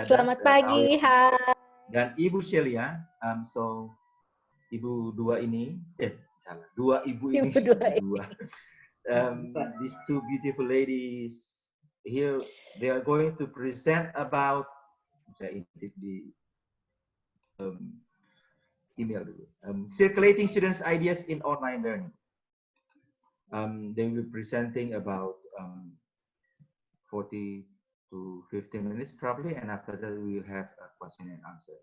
Selamat pagi, hai. Dan Ibu Shelia. So Ibu dua ini, dua ibu ini, these two beautiful ladies here, they are going to present about the email dulu. Circulating students' ideas in online learning. They will be presenting about 40 to 50 minutes probably, and after that we will have a question and answer.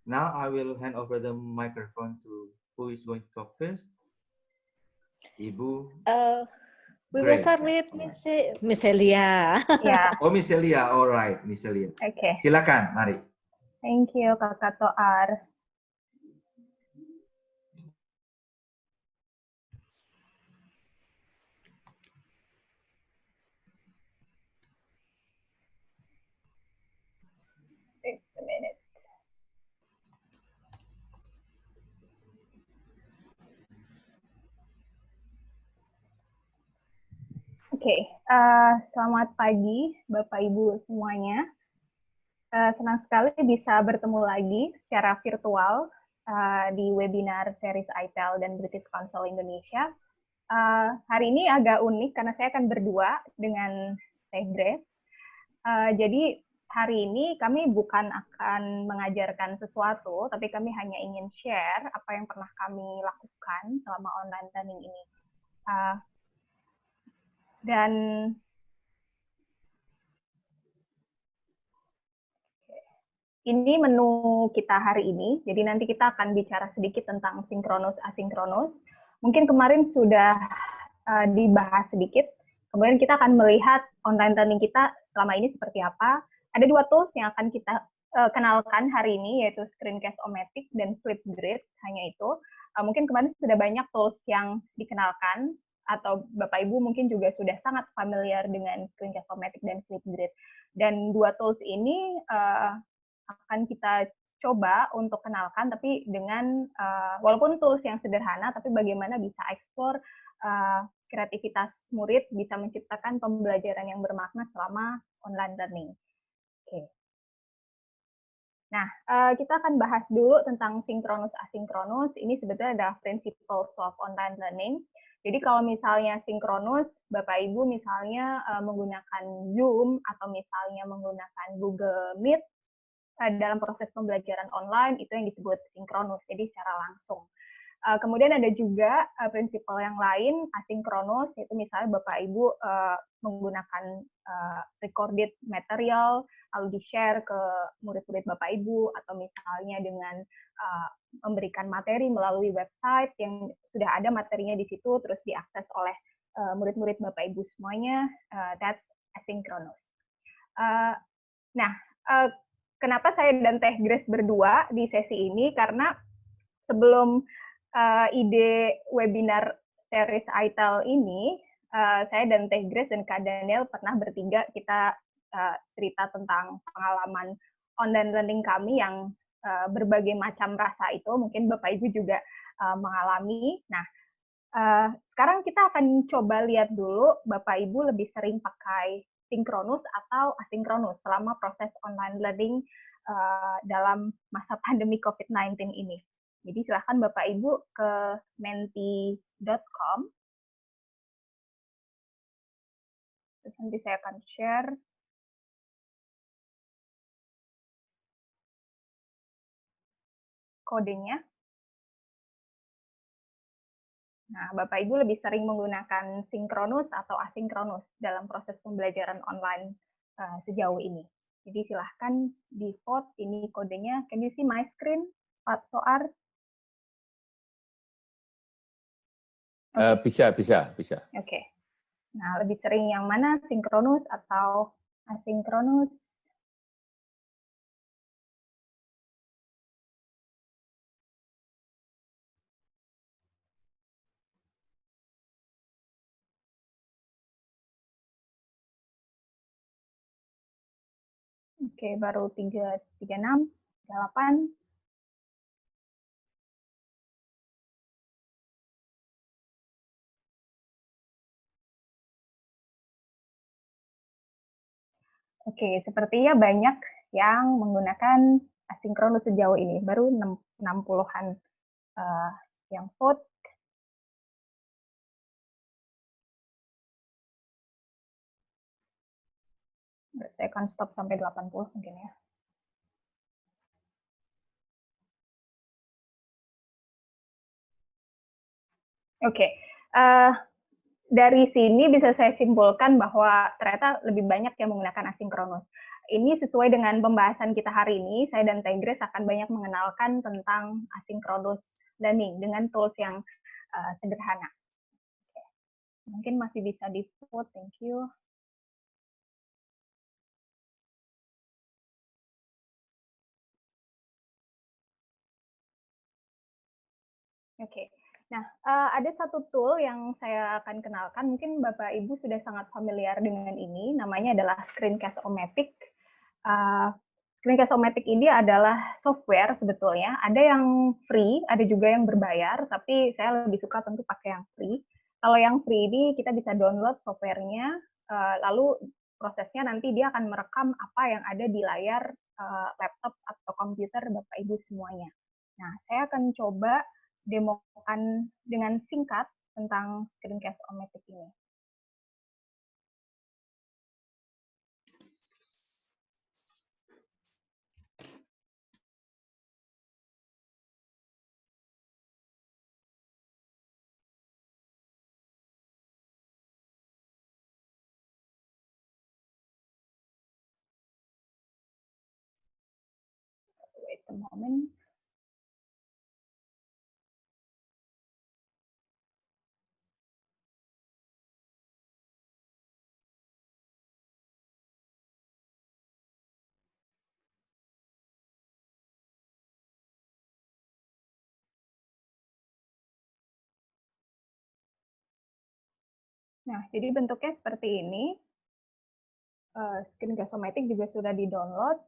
Now I will hand over the microphone to who is going to talk first. Ibu. We will start with Miss Shelia. Yeah. Oh, Miss Shelia. All right, Miss Shelia. Okay. Silakan, mari. Thank you, Kakak Toar. Just a minute. Oke, selamat pagi Bapak Ibu semuanya. Senang sekali bisa bertemu lagi secara virtual di webinar series ITEL dan British Council Indonesia. Hari ini agak unik karena saya akan berdua dengan Teh Grace. Jadi hari ini kami bukan akan mengajarkan sesuatu, tapi kami hanya ingin share apa yang pernah kami lakukan selama online learning ini. Dan ini menu kita hari ini, jadi nanti kita akan bicara sedikit tentang sinkronus asinkronus. Mungkin kemarin sudah dibahas sedikit, kemudian kita akan melihat online learning kita selama ini seperti apa. Ada dua tools yang akan kita kenalkan hari ini, yaitu Screencast-O-Matic dan Flipgrid, hanya itu. Mungkin kemarin sudah banyak tools yang dikenalkan, atau Bapak Ibu mungkin juga sudah sangat familiar dengan Screencast-O-Matic dan Flipgrid. Dan dua tools ini akan kita coba untuk kenalkan, tapi dengan walaupun tools yang sederhana, tapi bagaimana bisa explore kreativitas murid, bisa menciptakan pembelajaran yang bermakna selama online learning. Oke. Nah, kita akan bahas dulu tentang sinkronus asinkronus. Ini sebetulnya adalah principles of online learning. Jadi kalau misalnya sinkronus, Bapak Ibu misalnya menggunakan Zoom atau misalnya menggunakan Google Meet dalam proses pembelajaran online, itu yang disebut sinkronus, jadi secara langsung. Kemudian ada juga prinsip yang lain, asinkronus, yaitu misalnya Bapak Ibu menggunakan recorded material, lalu di-share ke murid-murid Bapak Ibu, atau misalnya dengan memberikan materi melalui website yang sudah ada materinya di situ, terus diakses oleh murid-murid Bapak Ibu semuanya, that's asynchronous. Kenapa saya dan Teh Grace berdua di sesi ini? Karena sebelum ide webinar series ITEL ini, saya dan Teh Grace dan Kak Daniel pernah bertiga kita cerita tentang pengalaman online learning kami yang berbagai macam rasa itu. Mungkin Bapak Ibu juga mengalami. Nah, sekarang kita akan coba lihat dulu Bapak Ibu lebih sering pakai sinkronus atau asinkronus selama proses online learning dalam masa pandemi COVID-19 ini. Jadi silahkan Bapak Ibu ke menti.com. Terus nanti saya akan share kodenya. Nah, Bapak Ibu lebih sering menggunakan sinkronus atau asinkronus dalam proses pembelajaran online sejauh ini. Jadi silahkan di vote, ini kodenya. Can you see my screen, Pak Toar? Bisa. Oke. Nah, lebih sering yang mana, sinkronus atau asinkronus? Oke, baru 36, 38. Oke, sepertinya banyak yang menggunakan asinkronus sejauh ini. Baru 60-an yang vote. Saya akan stop sampai 80 mungkin ya. Oke, dari sini bisa saya simpulkan bahwa ternyata lebih banyak yang menggunakan asinkronus. Ini sesuai dengan pembahasan kita hari ini, saya dan Tigres akan banyak mengenalkan tentang asinkronus learning dengan tools yang sederhana. Oke. Mungkin masih bisa di-vote, thank you. Oke, nah ada satu tool yang saya akan kenalkan, mungkin Bapak Ibu sudah sangat familiar dengan ini, namanya adalah Screencast-O-Matic. Screencast-O-Matic ini adalah software sebetulnya, ada yang free, ada juga yang berbayar, tapi saya lebih suka tentu pakai yang free. Kalau yang free ini kita bisa download softwarenya, lalu prosesnya nanti dia akan merekam apa yang ada di layar laptop atau komputer Bapak Ibu semuanya. Nah, saya akan coba demokan dengan singkat tentang Screencast-O-Matic ini. Wait a moment. Nah, jadi bentuknya seperti ini. Screencast-O-Matic juga sudah di-download.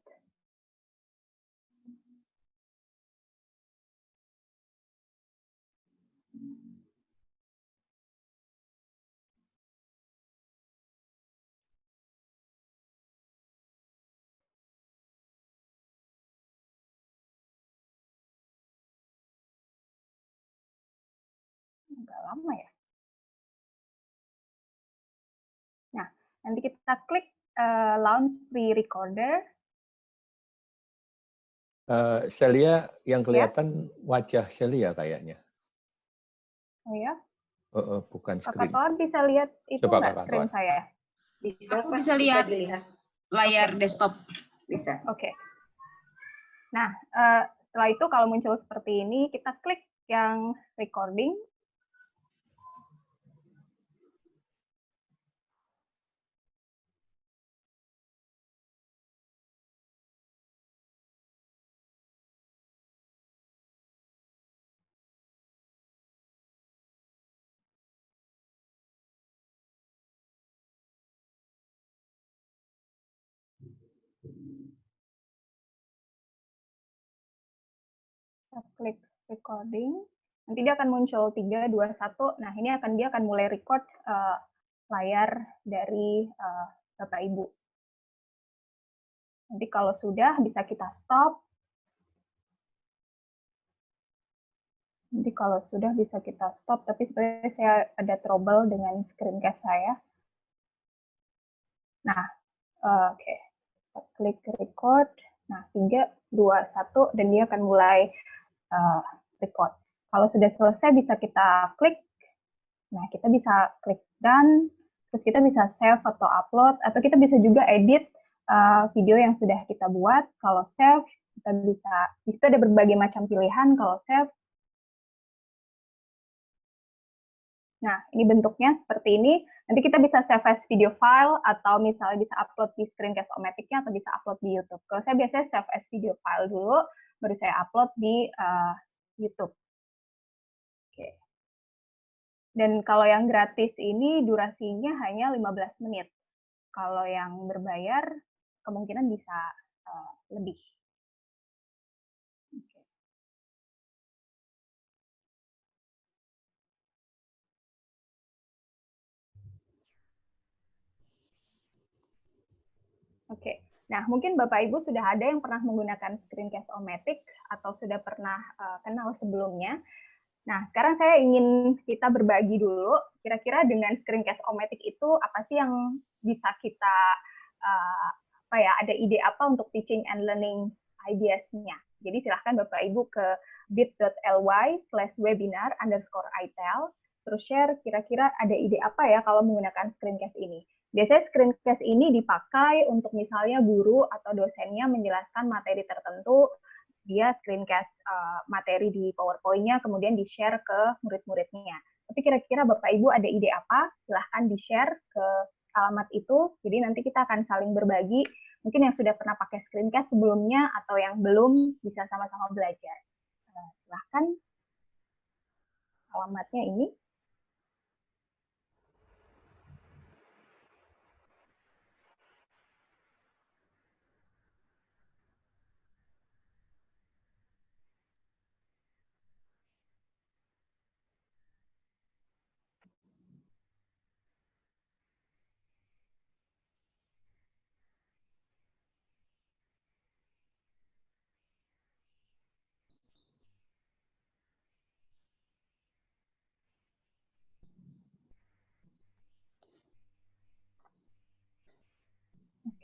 Agak lama ya. Nah, nanti kita klik launch free recorder. Celia yang kelihatan wajah Celia kayaknya. Oh ya, Bukan Kakak screen. Toar bisa lihat itu Coba nggak Kakak screen Toar. saya? Aku bisa lihat layar desktop. Bisa. Oke. Nah, setelah itu kalau muncul seperti ini, kita klik yang recording. Kita klik recording. Nanti dia akan muncul 3, 2, 1. Nah, ini dia akan mulai record layar dari Bapak Ibu. Nanti kalau sudah bisa kita stop. Nanti kalau sudah bisa kita stop, tapi sebenarnya saya ada trouble dengan screencast saya. Nah, oke. Kita klik record. Nah, 3, 2, 1, dan dia akan mulai record. Kalau sudah selesai bisa kita klik. Nah, kita bisa klik done, terus kita bisa save atau upload, atau kita bisa juga edit video yang sudah kita buat. Kalau save, kita bisa, di situ ada berbagai macam pilihan. Kalau save, nah ini bentuknya seperti ini. Nanti kita bisa save as video file, atau misalnya bisa upload di Screencast-O-Matic-nya, atau bisa upload di YouTube. Kalau saya biasanya save as video file dulu, baru saya upload di YouTube. Oke. Dan kalau yang gratis ini durasinya hanya 15 menit. Kalau yang berbayar kemungkinan bisa lebih. Oke. Nah, mungkin Bapak Ibu sudah ada yang pernah menggunakan Screencast-O-Matic atau sudah pernah kenal sebelumnya. Nah, sekarang saya ingin kita berbagi dulu, kira-kira dengan Screencast-O-Matic itu apa sih yang bisa kita, ada ide apa untuk teaching and learning ideas-nya. Jadi silahkan Bapak Ibu ke bit.ly/webinar_itel, terus share kira-kira ada ide apa ya kalau menggunakan Screencast ini. Biasanya screencast ini dipakai untuk misalnya guru atau dosennya menjelaskan materi tertentu, dia screencast materi di PowerPoint-nya, kemudian di-share ke murid-muridnya. Tapi kira-kira Bapak Ibu ada ide apa? Silahkan di-share ke alamat itu, jadi nanti kita akan saling berbagi, mungkin yang sudah pernah pakai screencast sebelumnya atau yang belum bisa sama-sama belajar. Silahkan, alamatnya ini.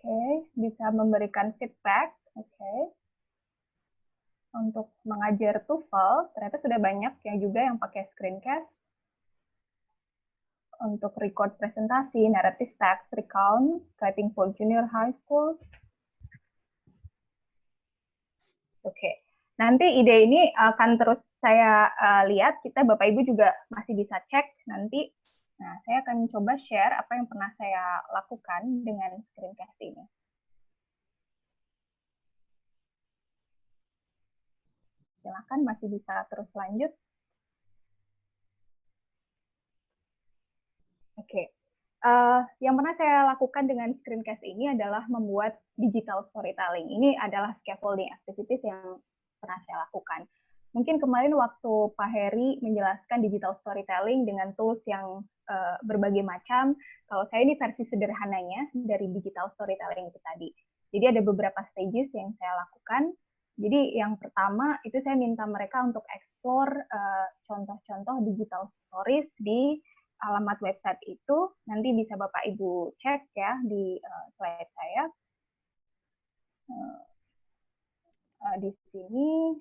Oke, bisa memberikan feedback. Oke. Untuk mengajar TOEFL, ternyata sudah banyak yang juga yang pakai screencast. Untuk record presentasi, narrative text, recount, writing for junior high school. Oke, nanti ide ini akan terus saya lihat, kita Bapak Ibu juga masih bisa cek nanti. Nah, saya akan coba share apa yang pernah saya lakukan dengan screencast ini. Silakan, masih bisa terus lanjut. Oke, yang pernah saya lakukan dengan screencast ini adalah membuat digital storytelling. Ini adalah scaffolding activities yang pernah saya lakukan. Mungkin kemarin waktu Pak Heri menjelaskan digital storytelling dengan tools yang berbagai macam, kalau saya ini versi sederhananya dari digital storytelling itu tadi. Jadi ada beberapa stages yang saya lakukan. Jadi yang pertama itu saya minta mereka untuk explore contoh-contoh digital stories di alamat website itu, nanti bisa Bapak Ibu cek ya di slide saya. Di sini.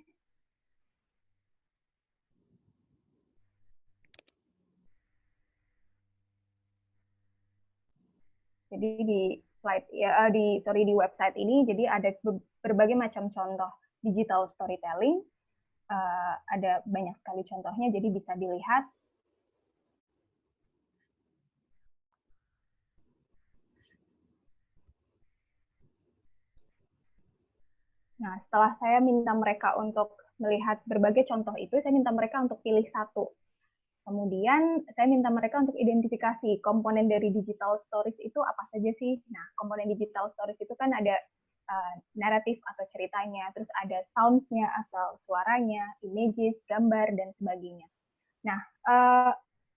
Jadi di slide ya di website ini jadi ada berbagai macam contoh digital storytelling. Ada banyak sekali contohnya, jadi bisa dilihat. Nah, setelah saya minta mereka untuk melihat berbagai contoh itu, saya minta mereka untuk pilih satu. Kemudian saya minta mereka untuk identifikasi komponen dari digital stories itu apa saja sih. Nah, komponen digital stories itu kan ada naratif atau ceritanya, terus ada sounds-nya atau suaranya, images, gambar, dan sebagainya. Nah,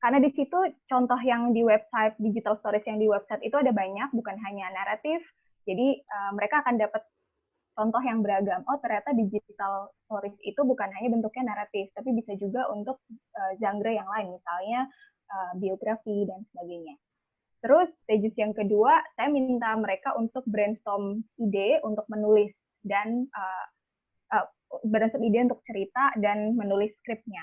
karena di situ contoh yang di website, digital stories yang di website itu ada banyak, bukan hanya naratif, jadi mereka akan dapat contoh yang beragam. Oh, ternyata digital stories itu bukan hanya bentuknya naratif, tapi bisa juga untuk genre yang lain, misalnya biografi dan sebagainya. Terus, stages yang kedua, saya minta mereka untuk brainstorm ide untuk menulis dan brainstorm ide untuk cerita dan menulis skripnya.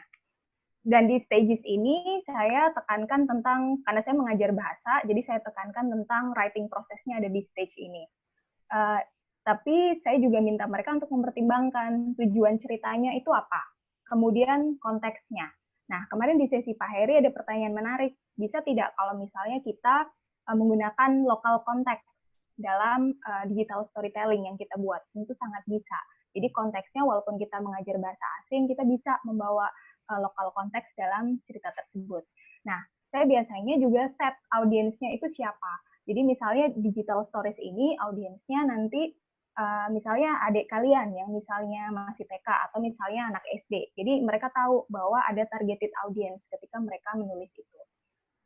Dan di stages ini saya tekankan tentang, karena saya mengajar bahasa, jadi saya tekankan tentang writing prosesnya ada di stage ini. Tapi saya juga minta mereka untuk mempertimbangkan tujuan ceritanya itu apa, kemudian konteksnya. Nah, kemarin di sesi Pak Heri ada pertanyaan menarik, bisa tidak kalau misalnya kita menggunakan local context dalam digital storytelling yang kita buat? Tentu sangat bisa. Jadi konteksnya walaupun kita mengajar bahasa asing, kita bisa membawa local konteks dalam cerita tersebut. Nah, saya biasanya juga set audiensnya itu siapa. Jadi misalnya digital stories ini audiensnya nanti misalnya adik kalian yang misalnya masih TK atau misalnya anak SD. Jadi mereka tahu bahwa ada targeted audience ketika mereka menulis itu.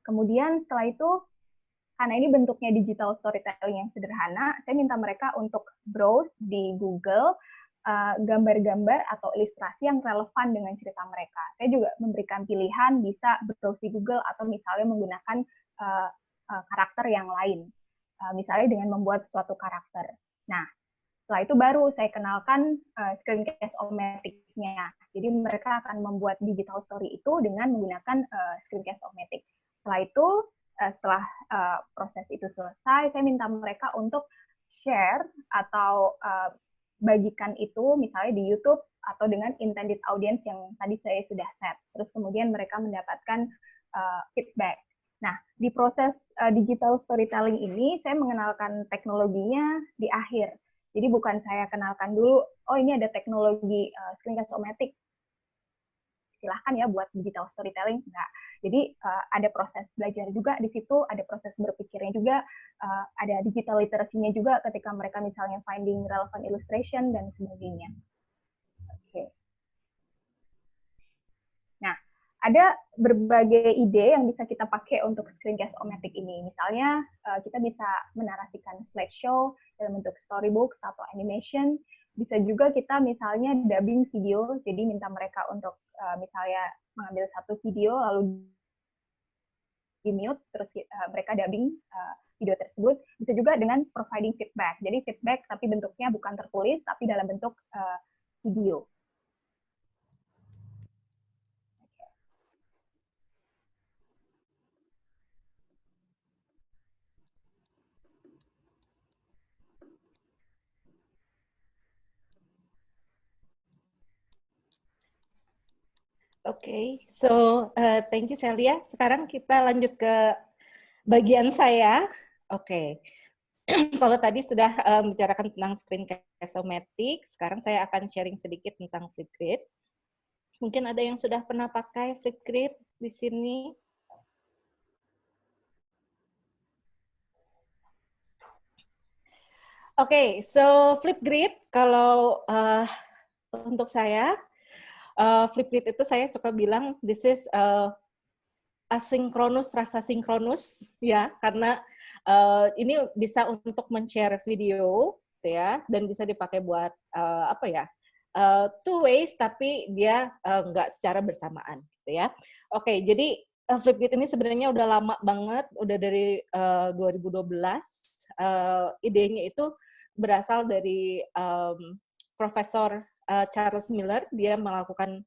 Kemudian setelah itu karena ini bentuknya digital storytelling yang sederhana, saya minta mereka untuk browse di Google gambar-gambar atau ilustrasi yang relevan dengan cerita mereka. Saya juga memberikan pilihan bisa browse di Google atau misalnya menggunakan karakter yang lain, misalnya dengan membuat suatu karakter. Nah, setelah itu baru saya kenalkan Screencast-O-Matic-nya. Jadi mereka akan membuat digital story itu dengan menggunakan Screencast-O-Matic. Setelah itu, setelah proses itu selesai, saya minta mereka untuk share atau bagikan itu misalnya di YouTube atau dengan intended audience yang tadi saya sudah set. Terus kemudian mereka mendapatkan feedback. Nah, di proses digital storytelling ini, saya mengenalkan teknologinya di akhir. Jadi bukan saya kenalkan dulu, oh ini ada teknologi Screencast-O-Matic, silahkan ya buat digital storytelling. Enggak. Jadi ada proses belajar juga di situ, ada proses berpikirnya juga, ada digital literacy-nya juga ketika mereka misalnya finding relevant illustration dan sebagainya. Oke. Nah, ada berbagai ide yang bisa kita pakai untuk Screencast-O-Matic ini. Misalnya, kita bisa menarasikan slideshow dalam bentuk storybooks atau animation. Bisa juga kita misalnya dubbing video, jadi minta mereka untuk misalnya mengambil satu video, lalu di-mute, terus mereka dubbing video tersebut. Bisa juga dengan providing feedback. Jadi feedback tapi bentuknya bukan tertulis, tapi dalam bentuk video. Oke, so thank you Celia. Sekarang kita lanjut ke bagian saya. Oke, kalau tadi sudah membicarakan tentang Screencast-O-Matic, sekarang saya akan sharing sedikit tentang Flipgrid. Mungkin ada yang sudah pernah pakai Flipgrid di sini. Oke, so Flipgrid kalau untuk saya, Flipgrid itu saya suka bilang this is asinkronus rasa sinkronus ya, karena ini bisa untuk men-share video ya, dan bisa dipakai buat apa ya, two ways tapi dia nggak secara bersamaan gitu ya. Oke, jadi Flipgrid ini sebenarnya udah lama banget, udah dari 2012. Idenya itu berasal dari Profesor Charles Miller. Dia melakukan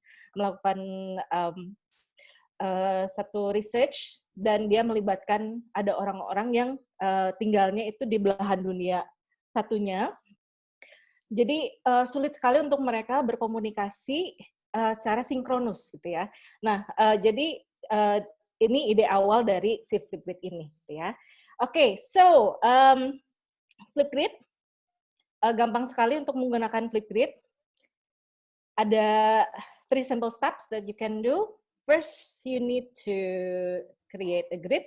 satu research dan dia melibatkan ada orang-orang yang tinggalnya itu di belahan dunia satunya. Jadi sulit sekali untuk mereka berkomunikasi secara sinkronus gitu ya. Nah, jadi ini ide awal dari si Flipgrid ini gitu ya. Oke, so Flipgrid gampang sekali untuk menggunakan Flipgrid. Ada 3 simple steps that you can do. First, you need to create a grid.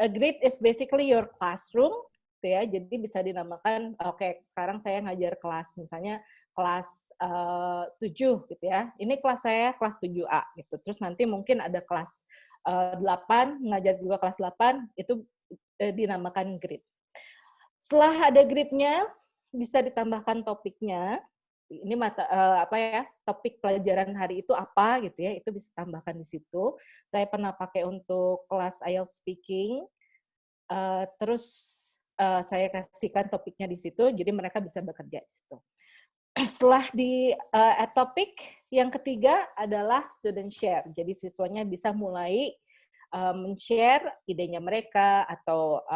A grid is basically your classroom, gitu ya. Jadi bisa dinamakan, oke, sekarang saya ngajar kelas, misalnya kelas 7, gitu ya. Ini kelas saya kelas 7A, gitu. Terus nanti mungkin ada kelas 8, ngajar juga kelas 8, itu dinamakan grid. Setelah ada gridnya, bisa ditambahkan topiknya. Ini topik pelajaran hari itu apa gitu ya, itu bisa tambahkan di situ. Saya pernah pakai untuk kelas IELTS speaking, terus saya kasihkan topiknya di situ, jadi mereka bisa bekerja di situ. Setelah di add topik, yang ketiga adalah student share. Jadi siswanya bisa mulai men-share idenya mereka atau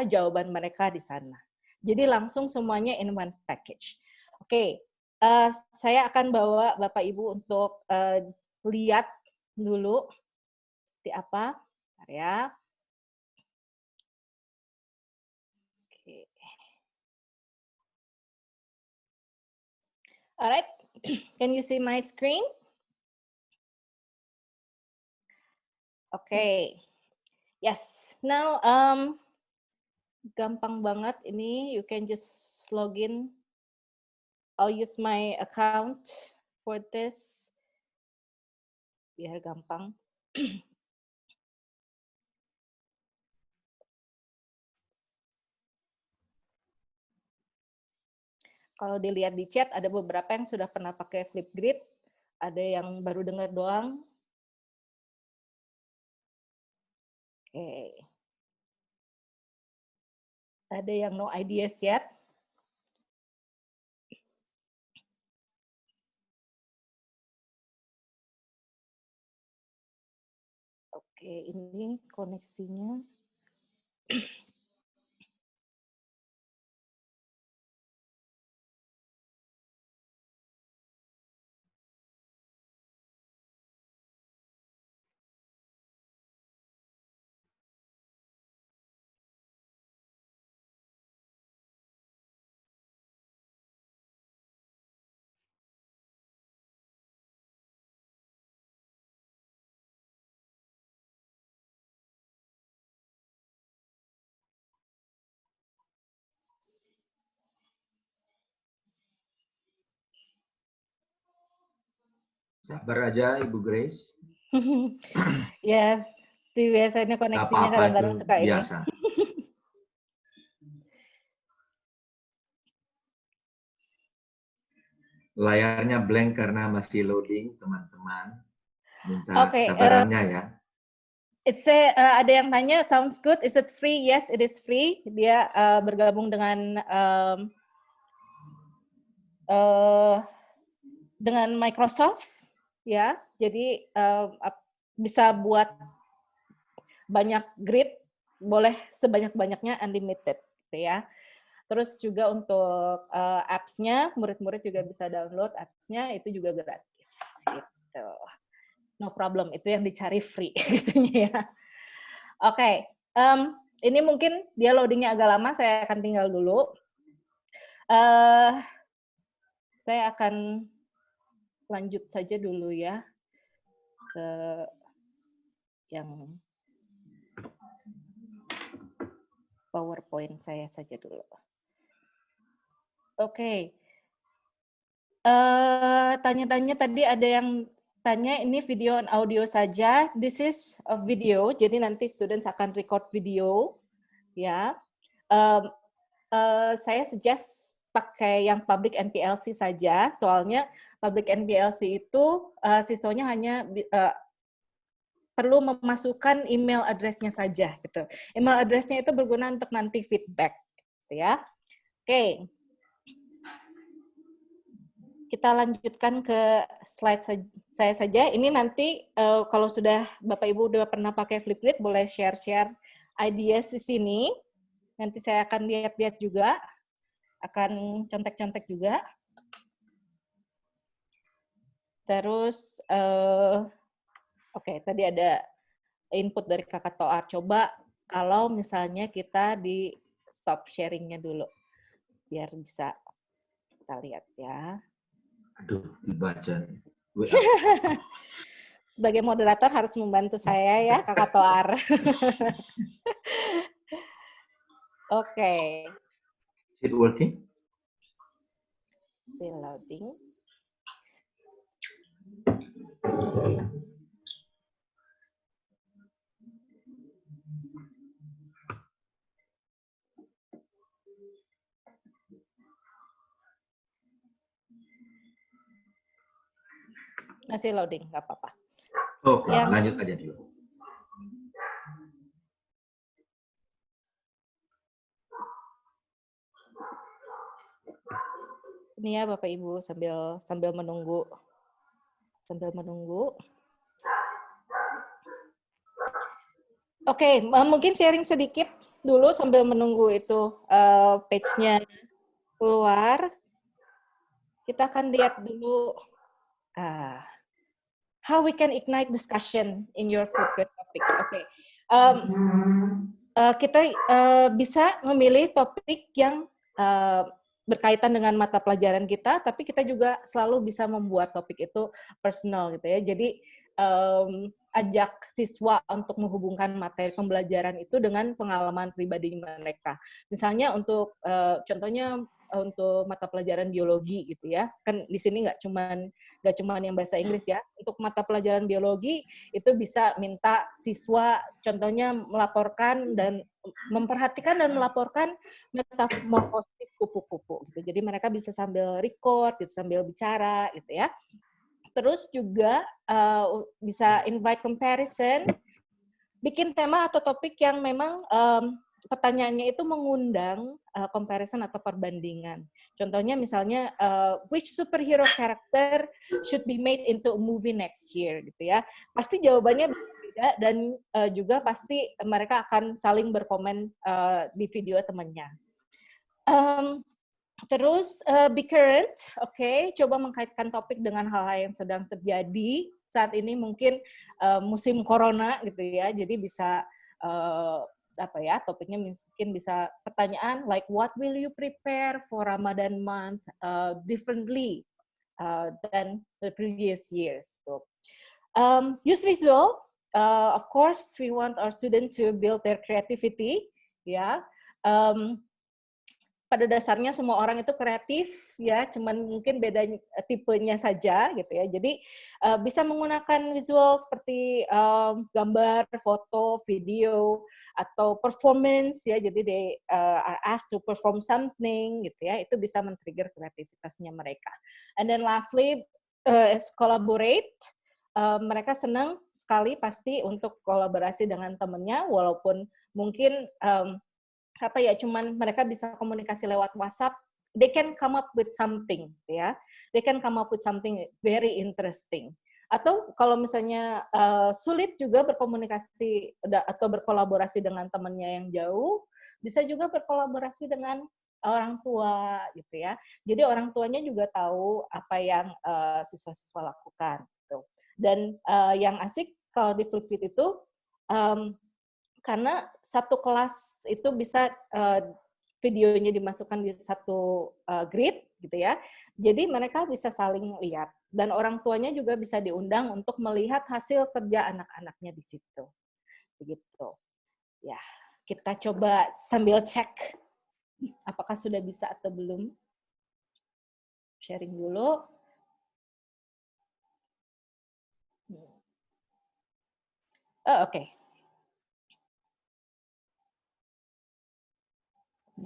jawaban mereka di sana. Jadi langsung semuanya in one package. Oke, saya akan bawa Bapak Ibu untuk lihat dulu di apa ya. Oke. Alright, can you see my screen? Oke, yes. Now gampang banget ini. You can just log in. I'll use my account for this. Biar gampang. Kalau dilihat di chat, ada beberapa yang sudah pernah pakai Flipgrid, ada yang baru dengar doang. Oke. Ada yang no ideas yet. Oke, ini koneksinya. Sabar aja Ibu Grace. Ya, biasanya Gak koneksinya apa-apa, kadang-kadang itu suka ini. biasa. Layarnya blank karena masih loading, teman-teman. Minta Oke, kesabarannya ya. ada yang tanya, sounds good, is it free? Yes, it is free. Dia bergabung dengan Microsoft, ya. Jadi bisa buat banyak grid, boleh sebanyak-banyaknya unlimited, gitu ya. Terus juga untuk apps-nya, murid-murid juga bisa download apps-nya, itu juga gratis, gitu. No problem, itu yang dicari free, gitunya ya. Oke, ini mungkin dia loadingnya agak lama, saya akan tinggal dulu. Saya akan lanjut saja dulu ya ke yang PowerPoint saya saja dulu. Oke. Tanya-tanya tadi ada yang tanya ini video dan audio saja. This is a video, jadi nanti students akan record video, ya. Saya suggest pakai yang public NPLC saja, soalnya public NPLC itu siswanya hanya perlu memasukkan email address-nya saja, gitu. Email address-nya itu berguna untuk nanti feedback, gitu ya. Oke. Kita lanjutkan ke slide saya saja. Ini nanti kalau sudah Bapak Ibu udah pernah pakai Flipgrid, boleh share-share ideas di sini. Nanti saya akan lihat-lihat juga, akan contek-contek juga. Terus, oke, tadi ada input dari Kakak Toar. Coba kalau misalnya kita di stop sharing-nya dulu, biar bisa kita lihat ya. Aduh, dibaca. Sebagai moderator harus membantu saya ya, Kakak Toar. Oke. Is it working? Still loading. Masih loading, nggak apa-apa. Oke, lanjut aja dulu. Ini ya Bapak Ibu sambil menunggu. Oke, mungkin sharing sedikit dulu sambil menunggu itu page-nya keluar. Kita akan lihat dulu how we can ignite discussion in your Flipgrid topics. Oke. Kita bisa memilih topik yang berkaitan dengan mata pelajaran kita, tapi kita juga selalu bisa membuat topik itu personal gitu ya. Jadi ajak siswa untuk menghubungkan materi pembelajaran itu dengan pengalaman pribadi mereka. Misalnya untuk contohnya untuk mata pelajaran biologi gitu ya, kan di sini nggak cuman yang bahasa Inggris ya. Untuk mata pelajaran biologi itu bisa minta siswa contohnya melaporkan dan memperhatikan dan melaporkan metamorfosis kupu-kupu gitu. Jadi mereka bisa sambil record, gitu, sambil bicara gitu ya. Terus juga bisa invite comparison, bikin tema atau topik yang memang pertanyaannya itu mengundang comparison atau perbandingan. Contohnya misalnya, which superhero character should be made into a movie next year gitu ya. Pasti jawabannya beda dan juga pasti mereka akan saling berkomen di video temannya. Terus be current, oke, coba mengkaitkan topik dengan hal-hal yang sedang terjadi saat ini, mungkin musim corona gitu ya, jadi bisa apa ya, topiknya mungkin bisa pertanyaan like what will you prepare for Ramadan month differently than the previous years. So, use visual, of course we want our student to build their creativity, ya. Pada dasarnya semua orang itu kreatif ya, cuman mungkin beda tipenya saja gitu ya. Jadi bisa menggunakan visual seperti gambar, foto, video atau performance ya. Jadi they are asked to perform something gitu ya. Itu bisa men-trigger kreativitasnya mereka. And then lastly is collaborate. Mereka senang sekali pasti untuk kolaborasi dengan temannya, walaupun mungkin apa ya, cuman mereka bisa komunikasi lewat WhatsApp, they can come up with something, ya. They can come up with something very interesting. Atau kalau misalnya sulit juga berkomunikasi atau berkolaborasi dengan temannya yang jauh, bisa juga berkolaborasi dengan orang tua, gitu ya. Jadi orang tuanya juga tahu apa yang siswa-siswa lakukan. Gitu. Dan yang asik kalau di Flipkit itu, karena satu kelas itu bisa videonya dimasukkan di satu grid gitu ya. Jadi mereka bisa saling lihat dan orang tuanya juga bisa diundang untuk melihat hasil kerja anak-anaknya di situ. Begitu. Ya, kita coba sambil cek apakah sudah bisa atau belum. Sharing dulu. Oh, oke.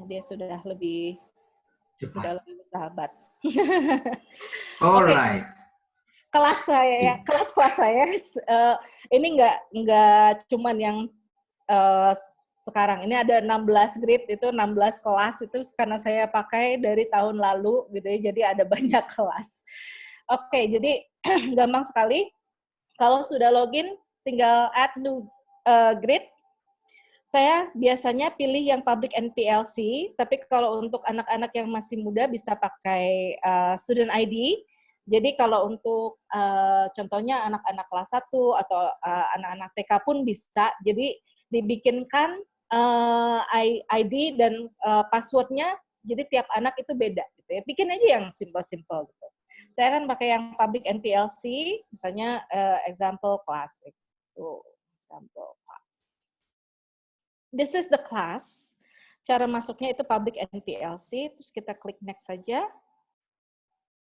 Dia sudah lebih bersahabat. Alright. Kelas saya ya, kelas saya ini nggak cuman yang sekarang. Ini ada 16 grid, itu 16 kelas itu karena saya pakai dari tahun lalu gitu ya. Jadi ada banyak kelas. Oke, jadi gampang sekali. Kalau sudah login tinggal add new grid. Saya biasanya pilih yang public NPLC, tapi kalau untuk anak-anak yang masih muda bisa pakai student ID. Jadi kalau untuk contohnya anak-anak kelas 1 atau anak-anak TK pun bisa. Jadi dibikinkan ID dan passwordnya, jadi tiap anak itu beda. Gitu ya. Bikin aja yang simple-simple. Gitu. Saya kan pakai yang public NPLC, misalnya example class. Itu example class. This is the class. Cara masuknya itu public NPLC, terus kita klik next saja.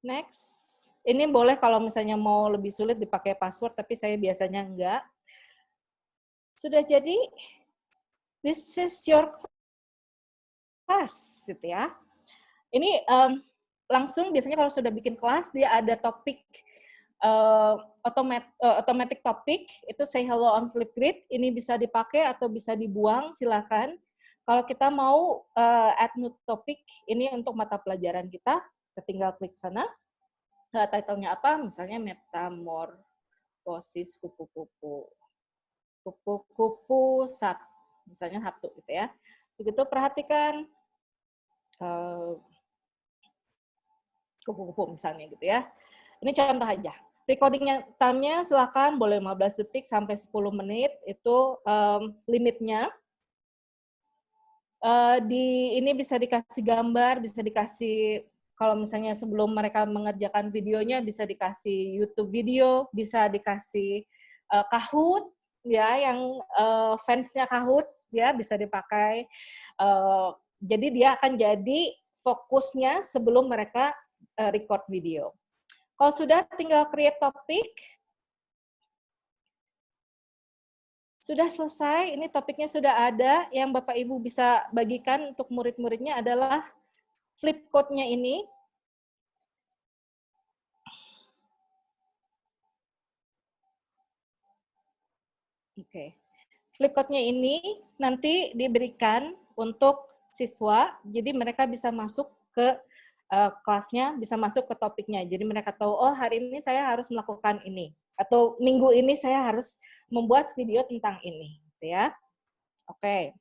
Next. Ini boleh kalau misalnya mau lebih sulit dipakai password, tapi saya biasanya enggak. Sudah jadi, this is your class, gitu ya. Ini langsung biasanya kalau sudah bikin kelas, dia ada topik automatic topic, itu say hello on Flipgrid, ini bisa dipakai atau bisa dibuang, silakan. Kalau kita mau add new topic, ini untuk mata pelajaran kita tinggal klik sana. Title-nya apa? Misalnya metamorfosis kupu-kupu. Kupu-kupu misalnya 1 gitu ya. Begitu perhatikan kupu-kupu misalnya gitu ya. Ini contoh aja. Recording time-nya silakan boleh 15 detik sampai 10 menit, itu limitnya. Ini bisa dikasih gambar, bisa dikasih, kalau misalnya sebelum mereka mengerjakan videonya, bisa dikasih YouTube video, bisa dikasih Kahoot, ya, yang fansnya Kahoot, ya, bisa dipakai. Jadi dia akan jadi fokusnya sebelum mereka record video. Kalau sudah, tinggal create topik. Sudah selesai, ini topiknya sudah ada. Yang Bapak Ibu bisa bagikan untuk murid-muridnya adalah flip code-nya ini. Oke. Flip code-nya ini nanti diberikan untuk siswa, jadi mereka bisa masuk ke kelasnya, bisa masuk ke topiknya. Jadi mereka tahu, oh hari ini saya harus melakukan ini. Atau minggu ini saya harus membuat video tentang ini. Gitu ya. Oke.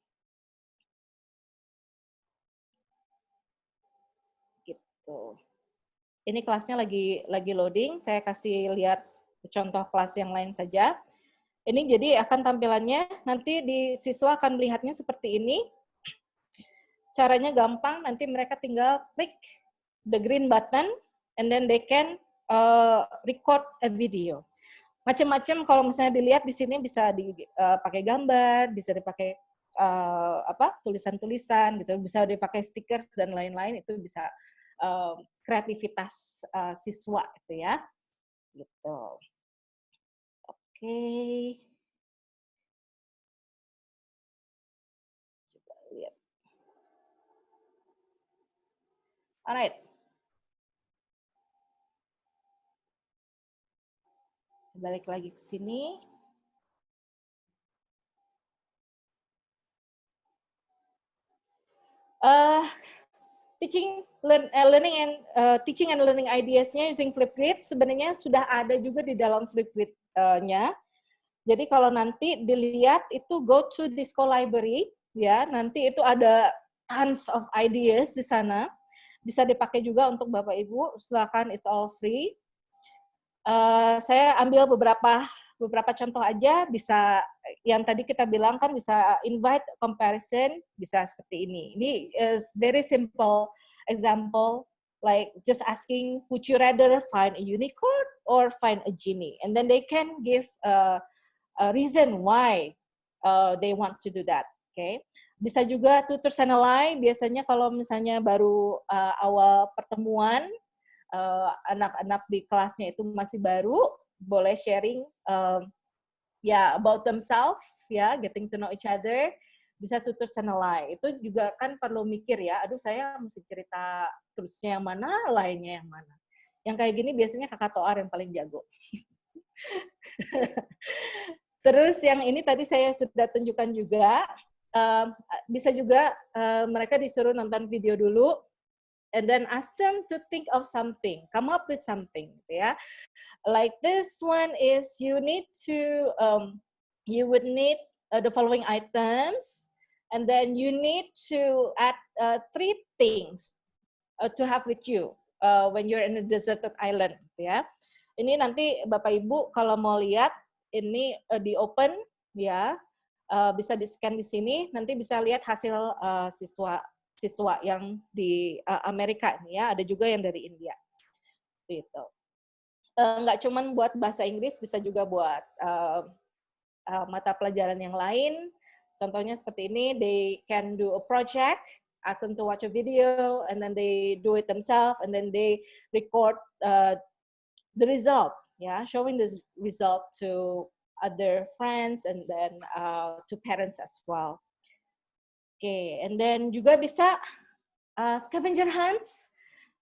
Gitu. Ini kelasnya lagi loading, saya kasih lihat contoh kelas yang lain saja. Ini jadi akan tampilannya, nanti di siswa akan melihatnya seperti ini. Caranya gampang, nanti mereka tinggal klik the green button, and then they can record a video. Macam-macam kalau misalnya dilihat di sini bisa dipakai gambar, bisa dipakai tulisan-tulisan gitu, bisa dipakai stickers dan lain-lain, itu bisa kreativitas siswa gitu ya. Gitu. Oke. Coba lihat. Alright. Balik lagi ke sini. Teaching and learning ideas-nya using Flipgrid sebenarnya sudah ada juga di dalam Flipgrid-nya. Jadi kalau nanti dilihat itu go to Disco Library ya, nanti itu ada tons of ideas di sana. Bisa dipakai juga untuk Bapak Ibu, silakan, it's all free. Saya ambil beberapa contoh aja, bisa yang tadi kita bilang kan bisa invite comparison, bisa seperti ini. Ini is very simple example, like just asking, would you rather find a unicorn or find a genie? And then they can give a reason why they want to do that. Okay. Bisa juga tutors and ally, biasanya kalau misalnya baru awal pertemuan, anak-anak di kelasnya itu masih baru, boleh sharing about themselves, ya, getting to know each other, bisa tutors and ally. Itu juga kan perlu mikir ya, aduh saya mesti cerita terusnya yang mana, lainnya yang mana. Yang kayak gini biasanya kakak Toar yang paling jago. Terus yang ini tadi saya sudah tunjukkan juga, bisa juga mereka disuruh nonton video dulu, and then ask them to think of something, come up with something, ya. Like this one is you would need the following items, and then you need to add 3 things to have with you when you're in a deserted island, ya. Ini nanti Bapak Ibu kalau mau lihat ini di open, ya, bisa di scan di sini, nanti bisa lihat hasil siswa yang di Amerika ini ya, ada juga yang dari India. Gitu. Nggak cuma buat bahasa Inggris, bisa juga buat mata pelajaran yang lain. Contohnya seperti ini, they can do a project, ask them to watch a video, and then they do it themselves, and then they record the result, ya, showing the result to other friends and then to parents as well. Oke, and then juga bisa scavenger hunts,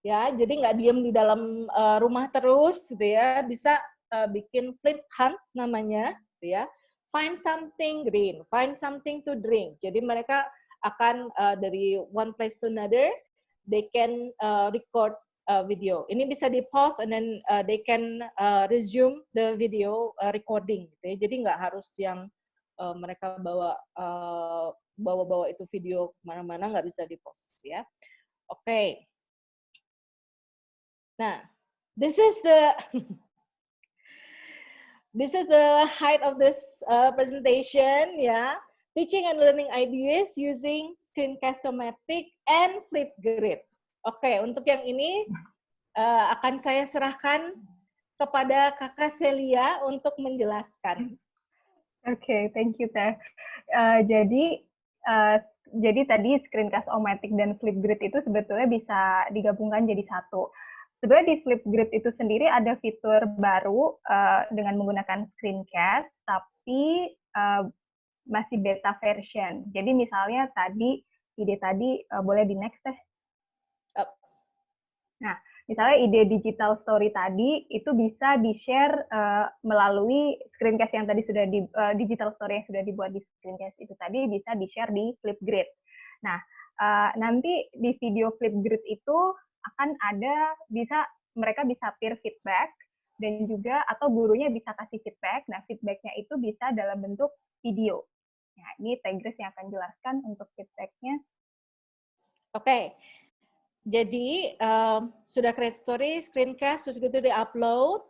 ya, jadi nggak diem di dalam rumah terus, gitu ya, bisa bikin flip hunt namanya, gitu ya, find something green, find something to drink, jadi mereka akan dari one place to another, they can record video. Ini bisa di pause and then they can resume the video recording, gitu ya, jadi nggak harus yang mereka bawa itu video kemana-mana, nggak bisa di-post ya. Oke. Nah, this is the height of this presentation ya. Teaching and learning ideas using Screencast-O-Matic and Flipgrid. Oke, untuk yang ini akan saya serahkan kepada Kakak Celia untuk menjelaskan. Oke, thank you, Teh. Jadi tadi Screencast-O-Matic dan Flipgrid itu sebetulnya bisa digabungkan jadi satu. Sebenarnya di Flipgrid itu sendiri ada fitur baru dengan menggunakan screencast, tapi masih beta version. Jadi misalnya ide tadi boleh di next deh. Nah, misalnya ide digital story tadi itu bisa di-share melalui screencast yang tadi sudah digital story yang sudah dibuat di screencast itu tadi bisa di-share di Flipgrid. Nah, nanti di video Flipgrid itu akan ada mereka bisa peer feedback dan juga atau gurunya bisa kasih feedback. Nah, feedbacknya itu bisa dalam bentuk video. Nah, ini Tigris yang akan jelaskan untuk feedbacknya. Oke. Jadi sudah create story, screencast, terus gitu di-upload.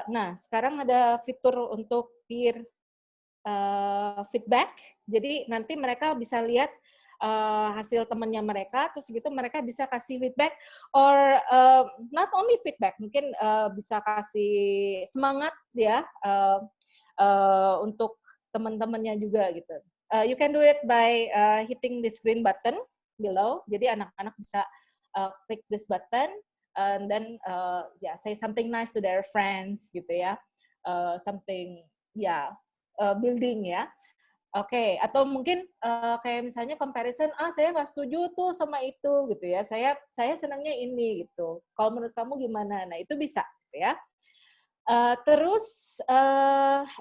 Nah, sekarang ada fitur untuk peer feedback. Jadi nanti mereka bisa lihat hasil temannya mereka, terus gitu mereka bisa kasih feedback, or not only feedback, mungkin bisa kasih semangat ya untuk teman-temannya juga gitu. You can do it by hitting the screen button below. Jadi anak-anak bisa click this button and then say something nice to their friends gitu ya, something building ya. Oke, atau mungkin kayak misalnya comparison, saya nggak setuju tuh sama itu gitu ya, saya senangnya ini gitu. Kalau menurut kamu gimana? Nah itu bisa gitu ya. Terus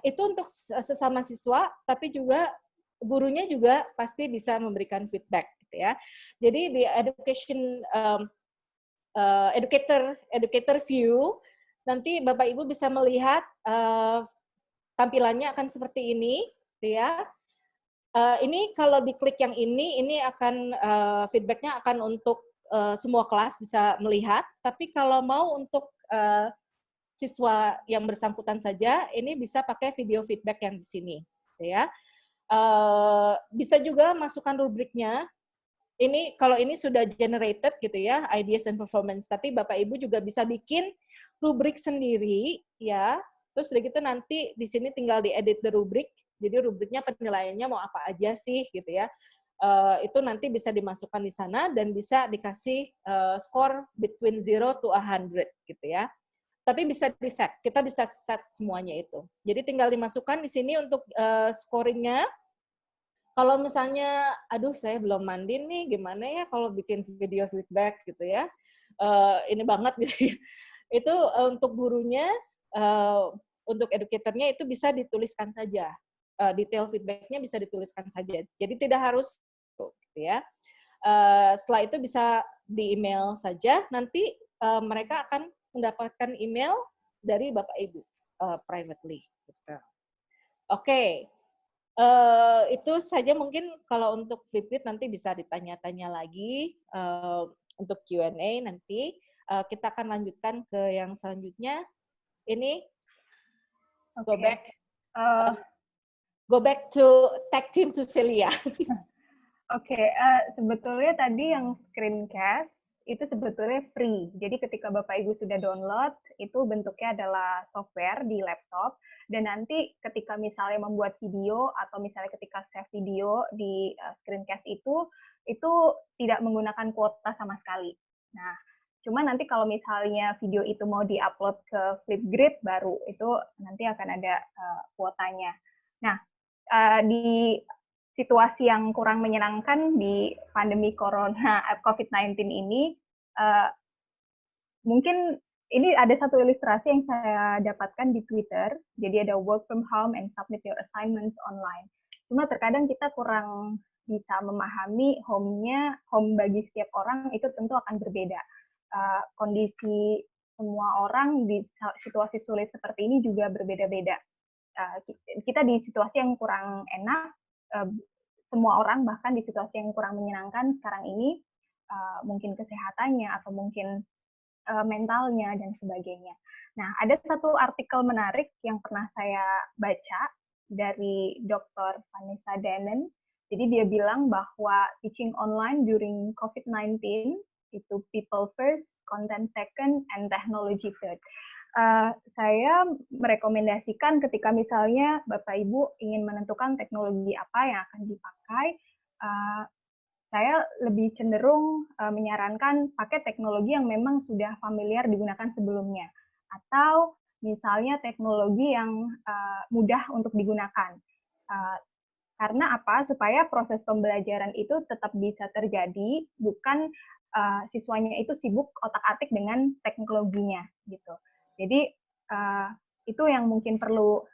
itu untuk sesama siswa, tapi juga gurunya juga pasti bisa memberikan feedback gitu ya. Jadi di education educator view, nanti Bapak Ibu bisa melihat tampilannya akan seperti ini, gitu ya. Ini kalau diklik yang ini akan feedbacknya akan untuk semua kelas bisa melihat. Tapi kalau mau untuk siswa yang bersangkutan saja, ini bisa pakai video feedback yang di sini, gitu ya. Bisa juga masukkan rubriknya. Ini kalau ini sudah generated gitu ya, ideas and performance. Tapi Bapak Ibu juga bisa bikin rubrik sendiri ya. Terus udah gitu nanti di sini tinggal diedit the rubrik. Jadi rubriknya penilaiannya mau apa aja sih gitu ya. Itu nanti bisa dimasukkan di sana dan bisa dikasih score between 0 to 100 gitu ya. Tapi bisa di-set, kita bisa set semuanya itu. Jadi tinggal dimasukkan di sini untuk scoringnya. Kalau misalnya, aduh saya belum mandi nih, gimana ya kalau bikin video feedback gitu ya. Ini banget gitu ya. Itu untuk gurunya, untuk educatornya itu bisa dituliskan saja. Detail feedbacknya bisa dituliskan saja. Jadi tidak harus gitu ya. Setelah itu bisa di email saja, nanti mereka akan mendapatkan email dari Bapak Ibu privately. Gitu. Oke. Itu saja mungkin kalau untuk Flipgrid nanti bisa ditanya-tanya lagi untuk Q&A nanti. Kita akan lanjutkan ke yang selanjutnya. Ini go back to tag team to Celia. Oke, sebetulnya tadi yang screencast itu sebetulnya free. Jadi ketika Bapak Ibu sudah download, itu bentuknya adalah software di laptop, dan nanti ketika misalnya membuat video atau misalnya ketika save video di screencast itu tidak menggunakan kuota sama sekali. Nah, cuma nanti kalau misalnya video itu mau di-upload ke Flipgrid baru, itu nanti akan ada kuotanya. Nah, di situasi yang kurang menyenangkan di pandemi corona COVID-19 ini, mungkin ini ada satu ilustrasi yang saya dapatkan di Twitter. Jadi ada work from home and submit your assignments online. Cuma terkadang kita kurang bisa memahami home bagi setiap orang itu tentu akan berbeda. Kondisi semua orang di situasi sulit seperti ini juga berbeda-beda. Kita di situasi yang kurang enak, semua orang bahkan di situasi yang kurang menyenangkan sekarang ini, mungkin kesehatannya atau mungkin mentalnya dan sebagainya. Nah, ada satu artikel menarik yang pernah saya baca dari Dr. Vanessa Danen. Jadi dia bilang bahwa teaching online during COVID-19 itu people first, content second, and technology third. Saya merekomendasikan ketika misalnya Bapak Ibu ingin menentukan teknologi apa yang akan dipakai, saya lebih cenderung menyarankan pakai teknologi yang memang sudah familiar digunakan sebelumnya, atau misalnya teknologi yang mudah untuk digunakan. Karena apa? Supaya proses pembelajaran itu tetap bisa terjadi, bukan siswanya itu sibuk otak-atik dengan teknologinya gitu. Jadi itu yang mungkin perlu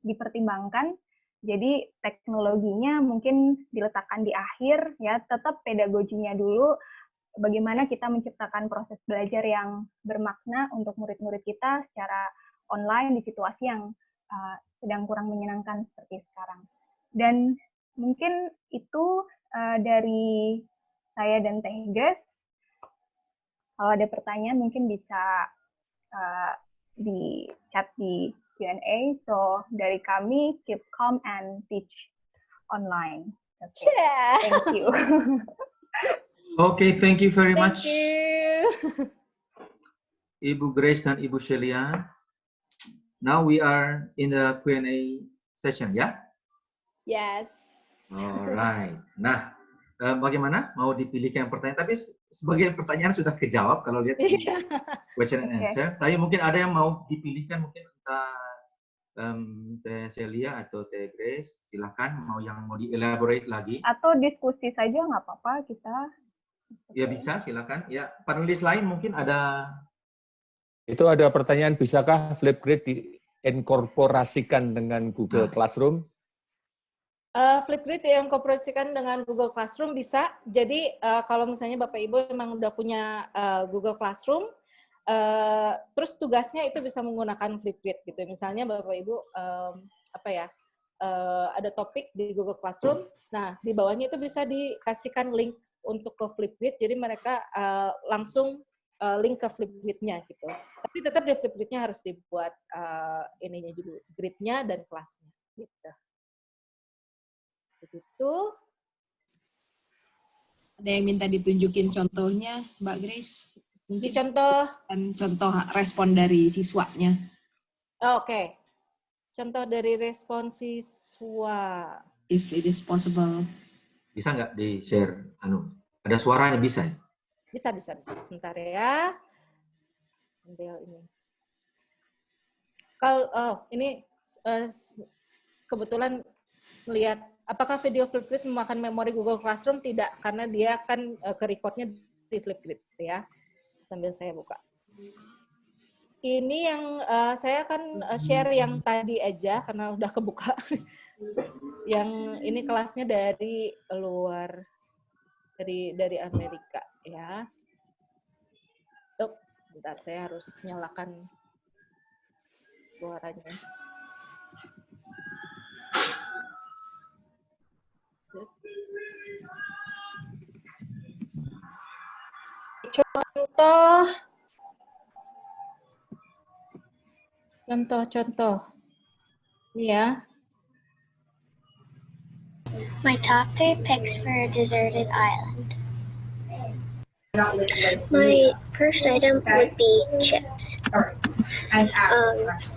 dipertimbangkan. Jadi teknologinya mungkin diletakkan di akhir, ya tetap pedagoginya dulu. Bagaimana kita menciptakan proses belajar yang bermakna untuk murid-murid kita secara online di situasi yang sedang kurang menyenangkan seperti sekarang. Dan mungkin itu dari saya dan Teh Ges. Kalau ada pertanyaan mungkin bisa di chat di Q&A. So dari kami, keep calm and teach online. Okay. Yeah. Thank you. Okay, thank you very Thank much, you. Ibu Grace dan Ibu Shelia. Now we are in the Q&A session, ya? Yes. Alright. Nah, bagaimana? Mau dipilihkan pertanyaan? Tapi sebagian pertanyaan sudah kejawab kalau lihat di question and answer. Tapi mungkin ada yang mau dipilihkan, mungkin entah Teh Shelia atau Teh Grace. Silahkan, yang mau di-elaborate lagi. Atau diskusi saja, nggak apa-apa kita. Ya bisa, silakan. Ya, panelis lain mungkin ada. Itu ada pertanyaan, bisakah Flipgrid diinkorporasikan dengan Google Classroom? Flipgrid yang inkorporasikan dengan Google Classroom bisa. Jadi kalau misalnya Bapak Ibu memang udah punya Google Classroom, terus tugasnya itu bisa menggunakan Flipgrid gitu. Misalnya Bapak Ibu ada topik di Google Classroom, nah di bawahnya itu bisa dikasihkan link untuk ke Flipgrid, jadi mereka langsung link ke Flipgrid-nya gitu. Tapi tetap di Flipgrid-nya harus dibuat ininya dulu, grid-nya dan kelasnya gitu. Begitu. Ada yang minta ditunjukin contohnya, Mbak Grace? Di contoh respon dari siswanya. Oke. Contoh dari respon siswa. If it is possible. Bisa nggak di-share? Ada suaranya bisa ya? Bisa. Sebentar ya. Ambil ini. Kalau ini kebetulan melihat apakah video Flipgrid memakan memori Google Classroom? Tidak, karena dia kan ke-recordnya di Flipgrid ya. Sambil saya buka. Ini yang saya akan share yang tadi aja karena udah kebuka. Yang ini kelasnya dari luar, dari Amerika ya. Bentar, saya harus nyalakan suaranya. Contoh. Ya. My top 3 picks for a deserted island. My first item would be chips. I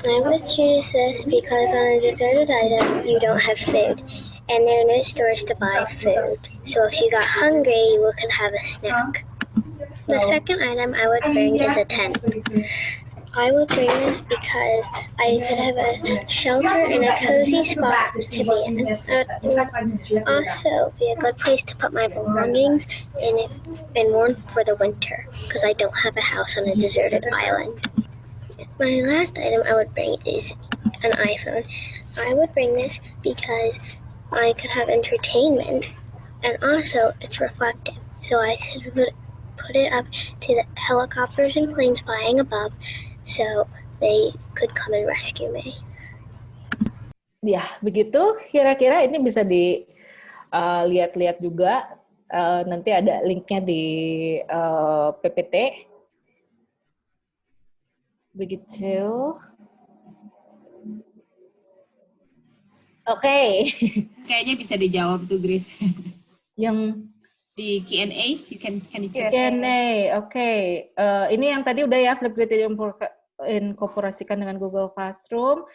would choose this because on a deserted island, you don't have food, and there are no stores to buy food. So if you got hungry, you could have a snack. The second item I would bring is a tent. I would bring this because I could have a shelter and a cozy spot to be in. Also, be a good place to put my belongings and warm for the winter because I don't have a house on a deserted island. My last item I would bring is an iPhone. I would bring this because I could have entertainment and also it's reflective, so I could put it up to the helicopters and planes flying above so they could come and rescue me. Ya, begitu. Kira-kira ini bisa dilihat-lihat juga. Nanti ada linknya di PPT. Begitu. Oke. Kayaknya bisa dijawab tuh, Grace. Yang di Q&A, can you check? Q&A, oke. Ini yang tadi udah ya, Flipgrid inkorporasikan dengan Google Classroom.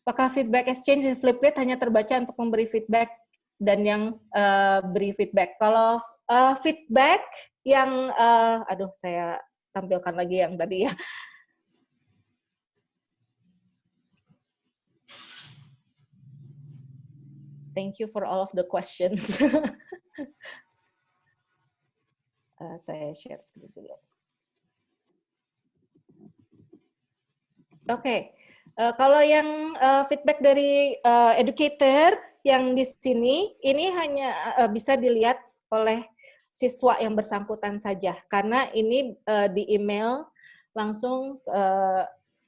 Apakah feedback exchange di Flipgrid hanya terbaca untuk memberi feedback dan yang beri feedback? Kalau feedback yang, saya tampilkan lagi yang tadi ya. Thank you for all of the questions. Saya share screen dulu. Oke, kalau yang feedback dari educator yang di sini, ini hanya bisa dilihat oleh siswa yang bersangkutan saja, karena ini di email langsung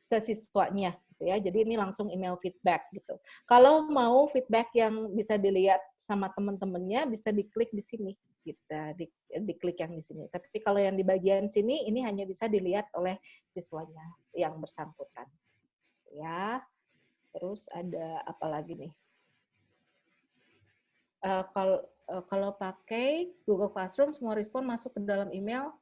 ke siswanya. Ya, jadi ini langsung email feedback gitu. Kalau mau feedback yang bisa dilihat sama teman-temannya, bisa diklik di sini, gitu, diklik yang di sini. Tapi kalau yang di bagian sini, ini hanya bisa dilihat oleh siswanya yang bersangkutan. Ya, terus ada apa lagi nih? Kalau pakai Google Classroom, semua respon masuk ke dalam email.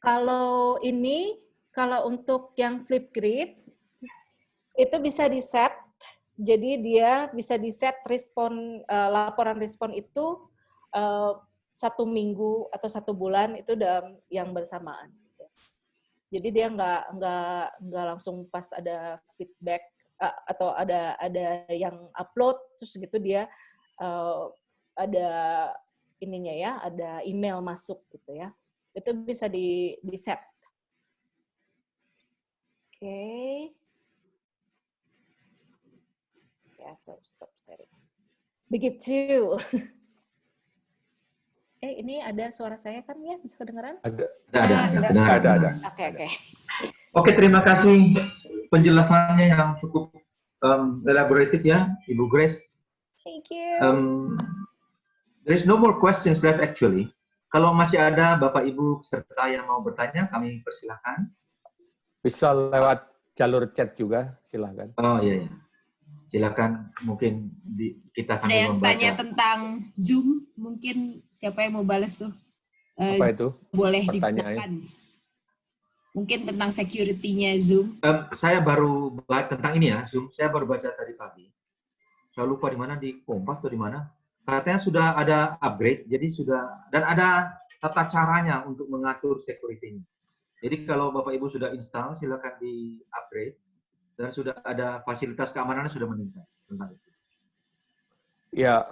Kalau untuk yang Flipgrid, itu bisa di-set, jadi dia bisa di-set laporan respon itu 1 minggu atau 1 bulan itu dalam yang bersamaan. Jadi dia nggak langsung pas ada feedback atau ada yang upload, terus gitu dia ada ininya ya, ada email masuk gitu ya. Itu bisa di-set. Oke. Ya, so stop sharing. Begitu. Ini ada suara saya kan ya? Bisa kedengaran? Ada. Oke. Oke, terima kasih penjelasannya yang cukup elaborated ya, Ibu Grace. Thank you. There is no more questions left actually. Kalau masih ada Bapak Ibu peserta yang mau bertanya, kami persilahkan. Bisa lewat jalur chat juga, silahkan. Oh iya. Silakan, mungkin kita sambil ada yang membaca. Tanya tentang Zoom, mungkin siapa yang mau balas tuh? Apa itu? Boleh digunakan. Mungkin tentang security-nya Zoom. Saya baru tentang ini ya, Zoom. Saya baru baca tadi pagi. Saya lupa di mana, di Kompas atau di mana. Katanya sudah ada upgrade, jadi sudah, dan ada tata caranya untuk mengatur security-nya. Jadi kalau Bapak Ibu sudah install, silakan di upgrade, dan sudah ada fasilitas keamanannya sudah meningkat tentang itu. Ya,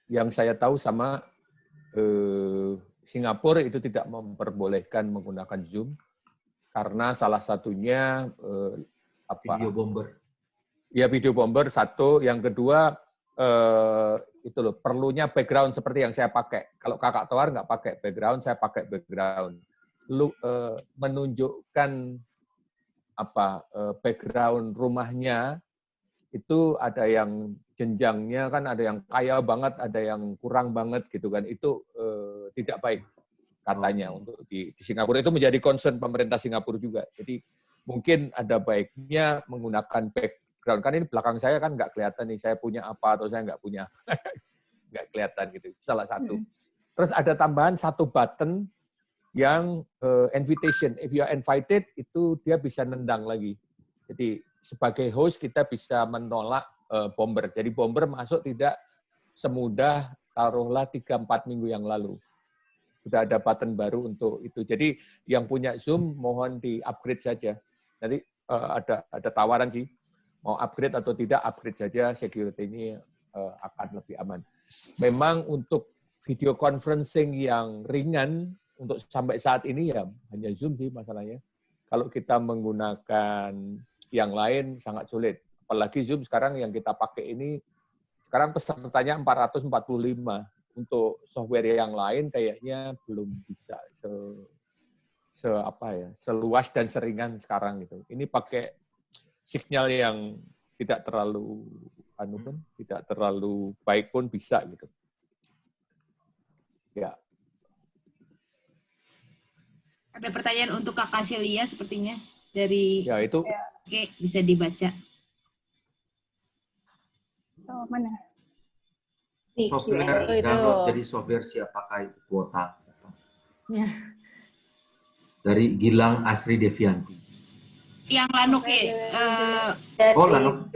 yang saya tahu sama Singapura itu tidak memperbolehkan menggunakan Zoom karena salah satunya Video bomber. Ya, video bomber satu, yang kedua itu loh, perlunya background seperti yang saya pakai. Kalau Kakak Tohar nggak pakai background, saya pakai background. Menunjukkan background rumahnya itu ada yang jenjangnya kan, ada yang kaya banget, ada yang kurang banget gitu kan. Itu tidak baik katanya untuk di Singapura. Itu menjadi concern pemerintah Singapura juga. Jadi mungkin ada baiknya menggunakan background. Kan ini belakang saya kan nggak kelihatan nih, saya punya apa atau saya nggak punya. Nggak kelihatan gitu. Salah satu. Terus ada tambahan satu button yang invitation. If you are invited, itu dia bisa nendang lagi. Jadi sebagai host kita bisa menolak bomber. Jadi bomber masuk tidak semudah taruhlah 3-4 minggu yang lalu. Sudah ada button baru untuk itu. Jadi yang punya Zoom mohon di-upgrade saja. Jadi ada tawaran sih. Mau upgrade atau tidak, upgrade saja, security ini akan lebih aman. Memang untuk video conferencing yang ringan, untuk sampai saat ini ya hanya Zoom sih masalahnya. Kalau kita menggunakan yang lain sangat sulit. Apalagi Zoom sekarang yang kita pakai ini, sekarang pesertanya 445. Untuk software yang lain kayaknya belum bisa seluas dan seringan sekarang gitu. Ini pakai signal yang tidak terlalu tidak terlalu baik pun bisa gitu. Ya. Ada pertanyaan untuk Kakak Celia sepertinya dari ya itu. Oke, bisa dibaca. Oh, mana? Software download jadi software siap pakai kuota. Ya. Dari Gilang Asri Devianti. Yang Lanuk Lanuk.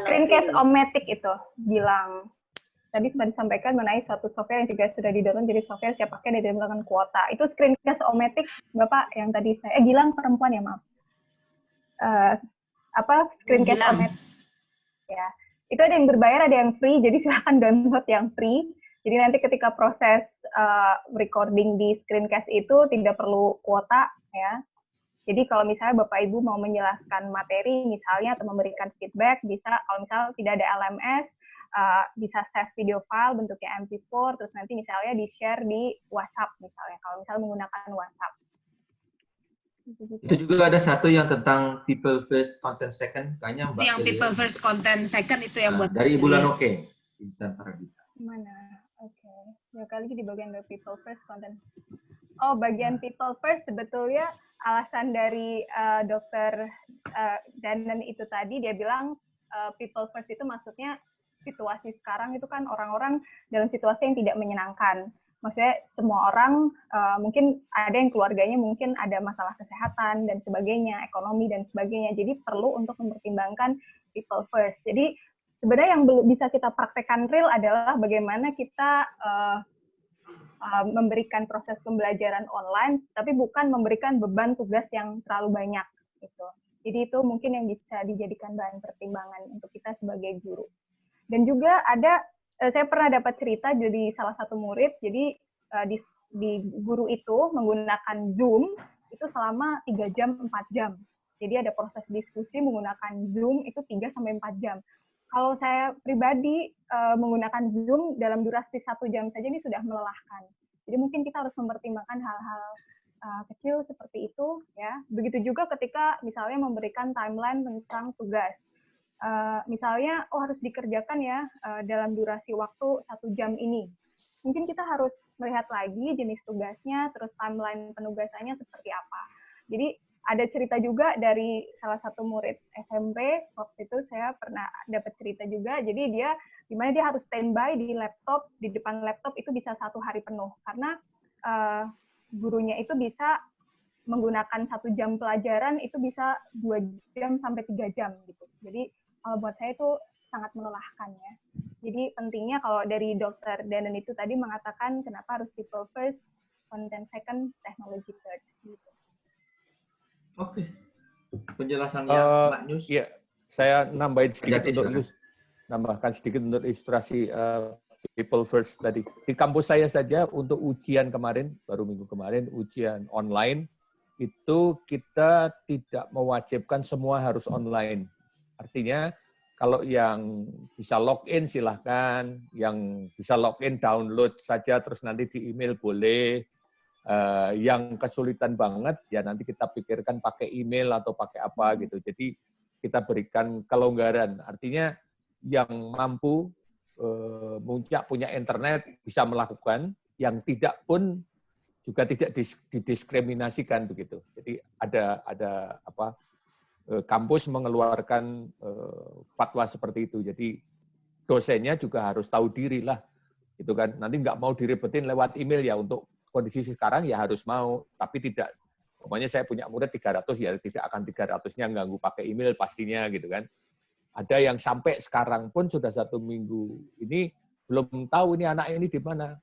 Screencast O-Matic itu bilang. Tadi sudah disampaikan mengenai satu software yang juga sudah di-download jadi software siap pakai dan menggunakan kuota. Itu Screencast O-Matic, Bapak yang tadi Gilang perempuan ya, maaf. Screencast on it. Ya, itu ada yang berbayar, ada yang free. Jadi silahkan download yang free. Jadi nanti ketika proses recording di screencast itu tidak perlu kuota, ya. Jadi kalau misalnya Bapak Ibu mau menjelaskan materi misalnya atau memberikan feedback, bisa kalau misalnya tidak ada LMS, bisa save video file bentuknya MP4, terus nanti misalnya di-share di WhatsApp misalnya, kalau misalnya menggunakan WhatsApp. Itu juga ada satu yang tentang people first, content second, kayaknya Mbak Yang people first, content second itu yang buat dari Ibu Lanoke, Intan Paradita. Mana? Oke. Ya kali di bagian dari people first, content. Oh, bagian people first sebetulnya alasan dari Dr. Danan itu tadi, dia bilang people first itu maksudnya situasi sekarang itu kan orang-orang dalam situasi yang tidak menyenangkan. Maksudnya semua orang mungkin ada yang keluarganya mungkin ada masalah kesehatan dan sebagainya, ekonomi dan sebagainya. Jadi perlu untuk mempertimbangkan people first. Jadi sebenarnya yang bisa kita praktekkan real adalah bagaimana kita memberikan proses pembelajaran online, tapi bukan memberikan beban tugas yang terlalu banyak. Gitu. Jadi itu mungkin yang bisa dijadikan bahan pertimbangan untuk kita sebagai guru. Dan juga ada, saya pernah dapat cerita dari salah satu murid, jadi di guru itu menggunakan Zoom itu selama 3 jam, 4 jam. Jadi ada proses diskusi menggunakan Zoom itu 3-4 jam. Kalau saya pribadi menggunakan Zoom dalam durasi 1 jam saja ini sudah melelahkan. Jadi mungkin kita harus mempertimbangkan hal-hal kecil seperti itu, ya. Begitu juga ketika misalnya memberikan timeline tentang tugas. Misalnya, harus dikerjakan ya dalam durasi waktu 1 jam ini. Mungkin kita harus melihat lagi jenis tugasnya, terus timeline penugasannya seperti apa. Jadi ada cerita juga dari salah satu murid SMP, waktu itu saya pernah dapat cerita juga, jadi dia dimana dia harus standby di laptop, di depan laptop itu bisa 1 hari penuh, karena gurunya itu bisa menggunakan 1 jam pelajaran, itu bisa 2 jam sampai 3 jam gitu. Jadi kalau buat saya itu sangat melelahkan ya. Jadi pentingnya kalau dari Dr. Danan itu tadi mengatakan kenapa harus people first, content second, technology third. Gitu. Oke. Penjelasannya Mbak Nyus. Iya, saya nambahin sedikit nambahkan sedikit untuk ilustrasi people first tadi. Di kampus saya saja untuk ujian kemarin, baru minggu kemarin, ujian online, itu kita tidak mewajibkan semua harus online. Artinya kalau yang bisa login silahkan, yang bisa login download saja, terus nanti di email boleh. Yang kesulitan banget, ya nanti kita pikirkan pakai email atau pakai apa gitu. Jadi kita berikan kelonggaran. Artinya yang mampu punya internet bisa melakukan, yang tidak pun juga tidak didiskriminasikan begitu. Jadi ada kampus mengeluarkan fatwa seperti itu. Jadi dosennya juga harus tahu diri lah, gitu kan. Nanti nggak mau direbetin lewat email ya, untuk kondisi sekarang ya harus mau, tapi tidak. Pokoknya saya punya murid 300 ya tidak akan 300-nya ganggu pakai email pastinya gitu kan. Ada yang sampai sekarang pun sudah 1 minggu ini belum tahu ini anak ini di mana.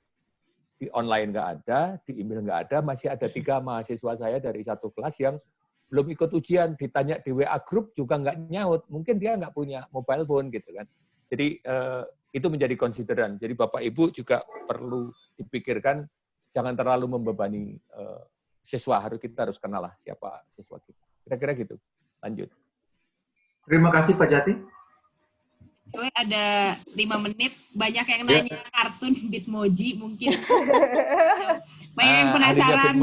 Di online nggak ada, di email nggak ada, masih ada 3 mahasiswa saya dari 1 kelas yang belum ikut ujian, ditanya di WA grup juga nggak nyaut, mungkin dia nggak punya mobile phone gitu kan. Jadi itu menjadi konsideran. Jadi Bapak Ibu juga perlu dipikirkan, jangan terlalu membebani siswa, kita harus kenal lah siapa siswa kita. Kira-kira gitu. Lanjut. Terima kasih Pak Jati. Ada 5 menit, banyak yang nanya kartun Bitmoji mungkin. Banyak yang penasaran.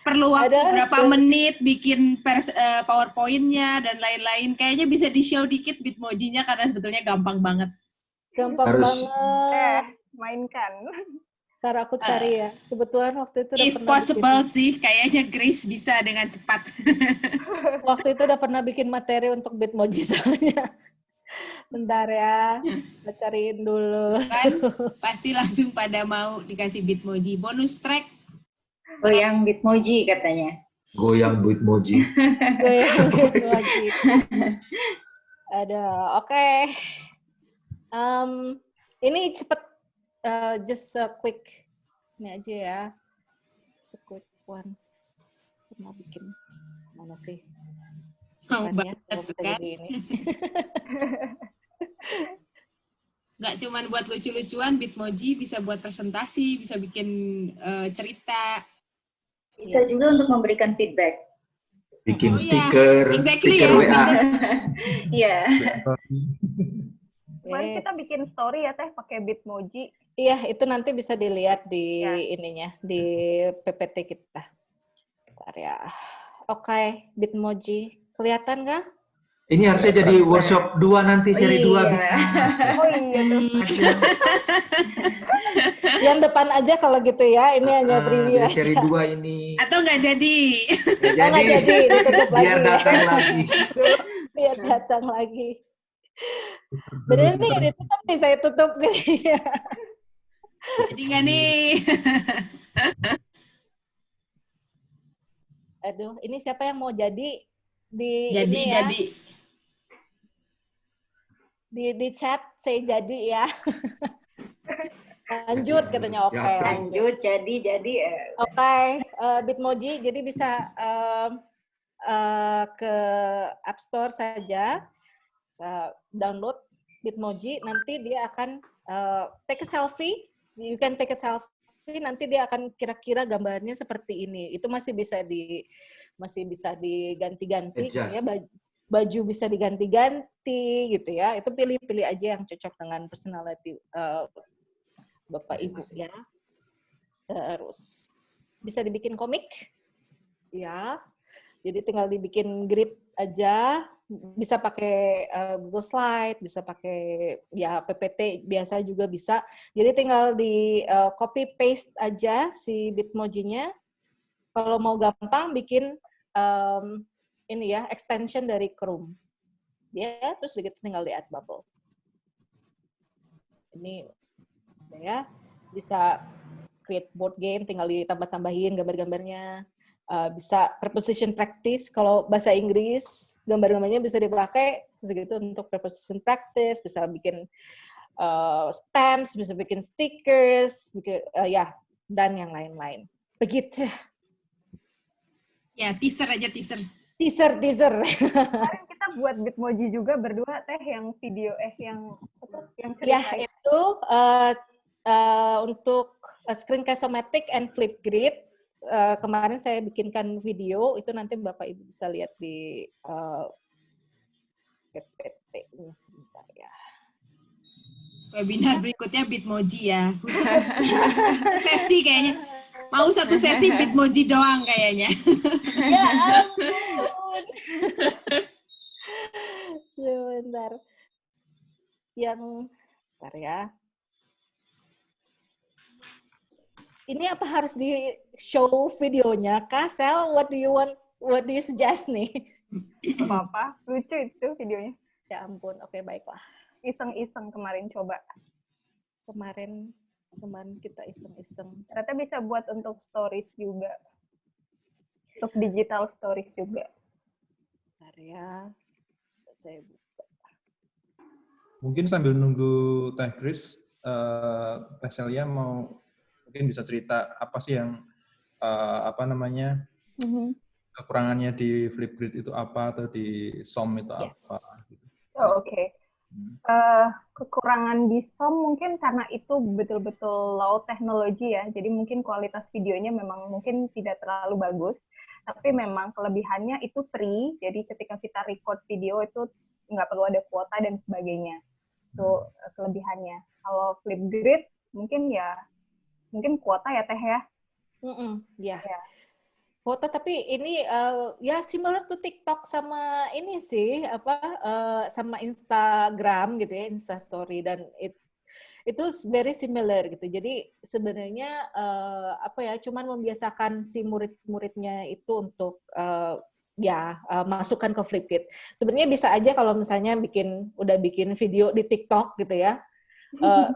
Perlu waktu berapa menit bikin PowerPoint-nya dan lain-lain. Kayaknya bisa di-show dikit Bitmojinya karena sebetulnya gampang banget. Gampang banget. Mainkan. Ntar aku cari ya. Kebetulan waktu itu udah if possible sih, kayaknya Grace bisa dengan cepat. Waktu itu udah pernah bikin materi untuk Bitmoji soalnya. Bentar ya, kita cariin dulu. Kan, pasti langsung pada mau dikasih Bitmoji. Bonus track. Goyang Bitmoji katanya. Goyang Bitmoji. Goyang Bitmoji. Ada, oke. Ini cepet. Just a quick, ini aja ya, just a quick one. Pernah bikin mana sih? kan ya, kalau bisa jadi ini. Nggak cuma buat lucu-lucuan, Bitmoji bisa buat presentasi, bisa bikin cerita. Bisa juga untuk memberikan feedback. Bikin stiker, exactly, stiker ya. WA. Iya. Kemarin kita bikin story ya Teh pakai Bitmoji. Iya, itu nanti bisa dilihat di ininya, di PPT kita. Bentar ya. Oke, Bitmoji. Kelihatan nggak? Ini harusnya jadi workshop 2 nanti, seri 2 bisa. Oh iya tuh. Yang depan aja kalau gitu ya, ini hanya preview aja. Seri 2 ini. Atau nggak jadi? Nggak jadi, ditutup lagi. Biar datang lagi. Biar datang lagi. Bener nih, ditutup nih, saya tutup gitu. Jadi nggak nih? Aduh, ini siapa yang mau jadi? Jadi. Di chat saya jadi ya. Lanjut katanya, oke. Lanjut, jadi. Oke, Bitmoji, jadi bisa ke App Store saja, download Bitmoji, nanti dia akan take a selfie, you can take a selfie, nanti dia akan kira-kira gambarnya seperti ini. Itu masih bisa diganti-ganti, gitu ya, baju bisa diganti-ganti gitu ya. Itu pilih-pilih aja yang cocok dengan personality Bapak Ibu ya. Terus bisa dibikin komik ya. Jadi tinggal dibikin grid aja, bisa pakai Google Slide, bisa pakai ya PPT biasa juga bisa. Jadi tinggal di copy paste aja si Bitmoji-nya. Kalau mau gampang bikin ini ya, extension dari Chrome. Ya, terus begitu tinggal di add bubble. Ini ya, bisa create board game, tinggal ditambah-tambahin gambar-gambarnya. Bisa preposition practice, kalau bahasa Inggris, gambar-gambarnya bisa dipakai, terus gitu untuk preposition practice, bisa bikin stamps, bisa bikin stickers, bikin, ya, dan yang lain-lain. Begitu. Ya, teaser aja, teaser. Teaser. Kemarin kita buat Bitmoji juga berdua Teh, yang video yang cerita. Ya, itu untuk Screencast-O-Matic and Flipgrid. Kemarin saya bikinkan video, itu nanti Bapak Ibu bisa lihat di PPT-nya sebentar ya. Webinar berikutnya Bitmoji ya. Khusus sesi kayaknya. Mau satu sesi Bitmoji doang kayaknya. Ya ampun. Sebentar. Bentar ya. Ini apa harus di show videonya? Kak, Sel, what do you suggest nih? Apa-apa, lucu itu videonya. Ya ampun, oke baiklah. Iseng-iseng kemarin coba. Kemarin kita iseng-iseng. Ternyata bisa buat untuk stories juga. Untuk digital stories juga. Bentar ya. Saya buka. Mungkin sambil nunggu Teh Kris, Teh Celia mau mungkin bisa cerita apa sih yang kekurangannya di Flipgrid itu apa, atau di SOM itu apa? Oh, oke. Kekurangan di SOM mungkin karena itu betul-betul low teknologi ya, jadi mungkin kualitas videonya memang mungkin tidak terlalu bagus, tapi memang kelebihannya itu free, jadi ketika kita record video itu nggak perlu ada kuota dan sebagainya. Itu kelebihannya. Kalau Flipgrid mungkin kuota ya Teh ya? Ya. Foto, tapi ini ya similar to TikTok sama ini sih sama Instagram gitu ya, Instastory, dan itu very similar gitu. Jadi sebenarnya cuman membiasakan si murid-muridnya itu untuk masukkan ke Flipgrid. Sebenarnya bisa aja kalau misalnya udah bikin video di TikTok gitu ya.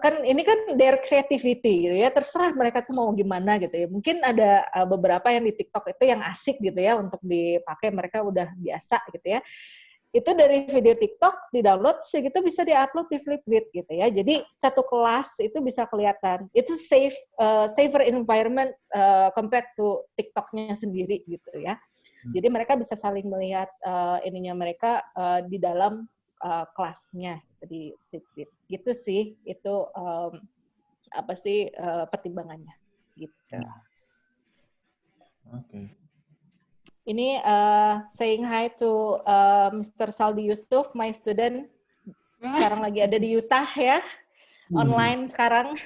Kan ini kan their creativity gitu ya, terserah mereka tuh mau gimana gitu ya. Mungkin ada beberapa yang di TikTok itu yang asik gitu ya untuk dipakai, mereka udah biasa gitu ya. Itu dari video TikTok di-download segitu bisa di-upload di Flipgrid gitu ya. Jadi satu kelas itu bisa kelihatan. Itu safer environment compared to TikToknya sendiri gitu ya. Jadi mereka bisa saling melihat ininya mereka di dalam kelasnya gitu sih. Itu apa sih pertimbangannya gitu. Oke. Ini saying hi to Mr. Saldi Yusuf, my student. Sekarang lagi ada di Utah ya, online sekarang.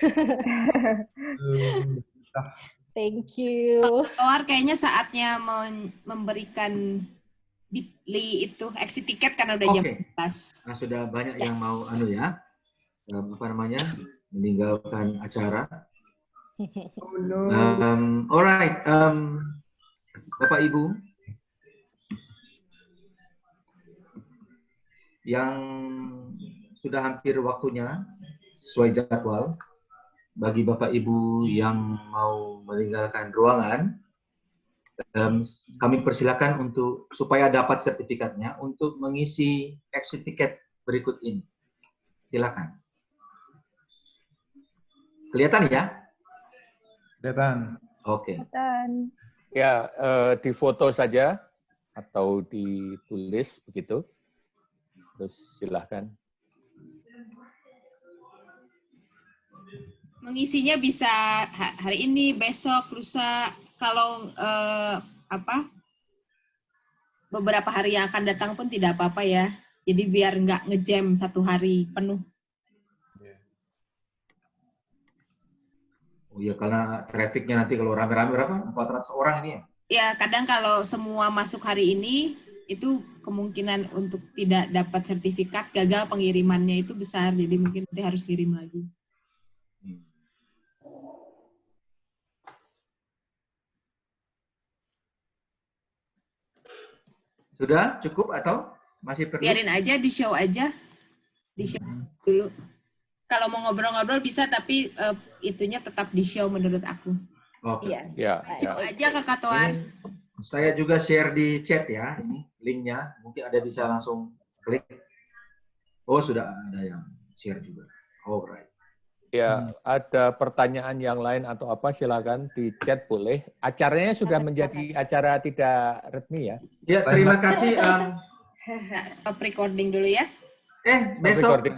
Thank you. Toar kayaknya saatnya memberikan Bitly itu exit tiket karena udah jam 11. Nah, sudah banyak yang mau meninggalkan acara. Alright, Bapak Ibu yang sudah hampir waktunya sesuai jadwal, bagi Bapak Ibu yang mau meninggalkan ruangan, kami persilakan untuk supaya dapat sertifikatnya untuk mengisi exit tiket berikut ini. Silakan. Kelihatan ya? Kelihatan. Oke. Kelihatan. Ya, difoto saja atau ditulis begitu. Terus silahkan. Mengisinya bisa hari ini, besok, lusa. Kalau beberapa hari yang akan datang pun tidak apa-apa ya. Jadi biar nggak ngejam satu hari penuh. Oh iya, karena trafficnya nanti kalau rame-rame berapa? 400 orang ini ya? Ya, kadang kalau semua masuk hari ini, itu kemungkinan untuk tidak dapat sertifikat, gagal pengirimannya itu besar. Jadi mungkin nanti harus kirim lagi. Sudah cukup atau masih perlu? Biarin aja, di-show aja. Di-show dulu. Kalau mau ngobrol-ngobrol bisa, tapi itunya tetap di-show menurut aku. Oke. Yes. Ya, Show aja ke Kak Toar. Saya juga share di chat ya, ini linknya. Mungkin ada bisa langsung klik. Oh, sudah ada yang share juga. Alright. Ya, ada pertanyaan yang lain atau apa, silakan di chat boleh. Acaranya sudah menjadi acara tidak resmi ya? Ya, terima kasih. Stop recording dulu ya. Besok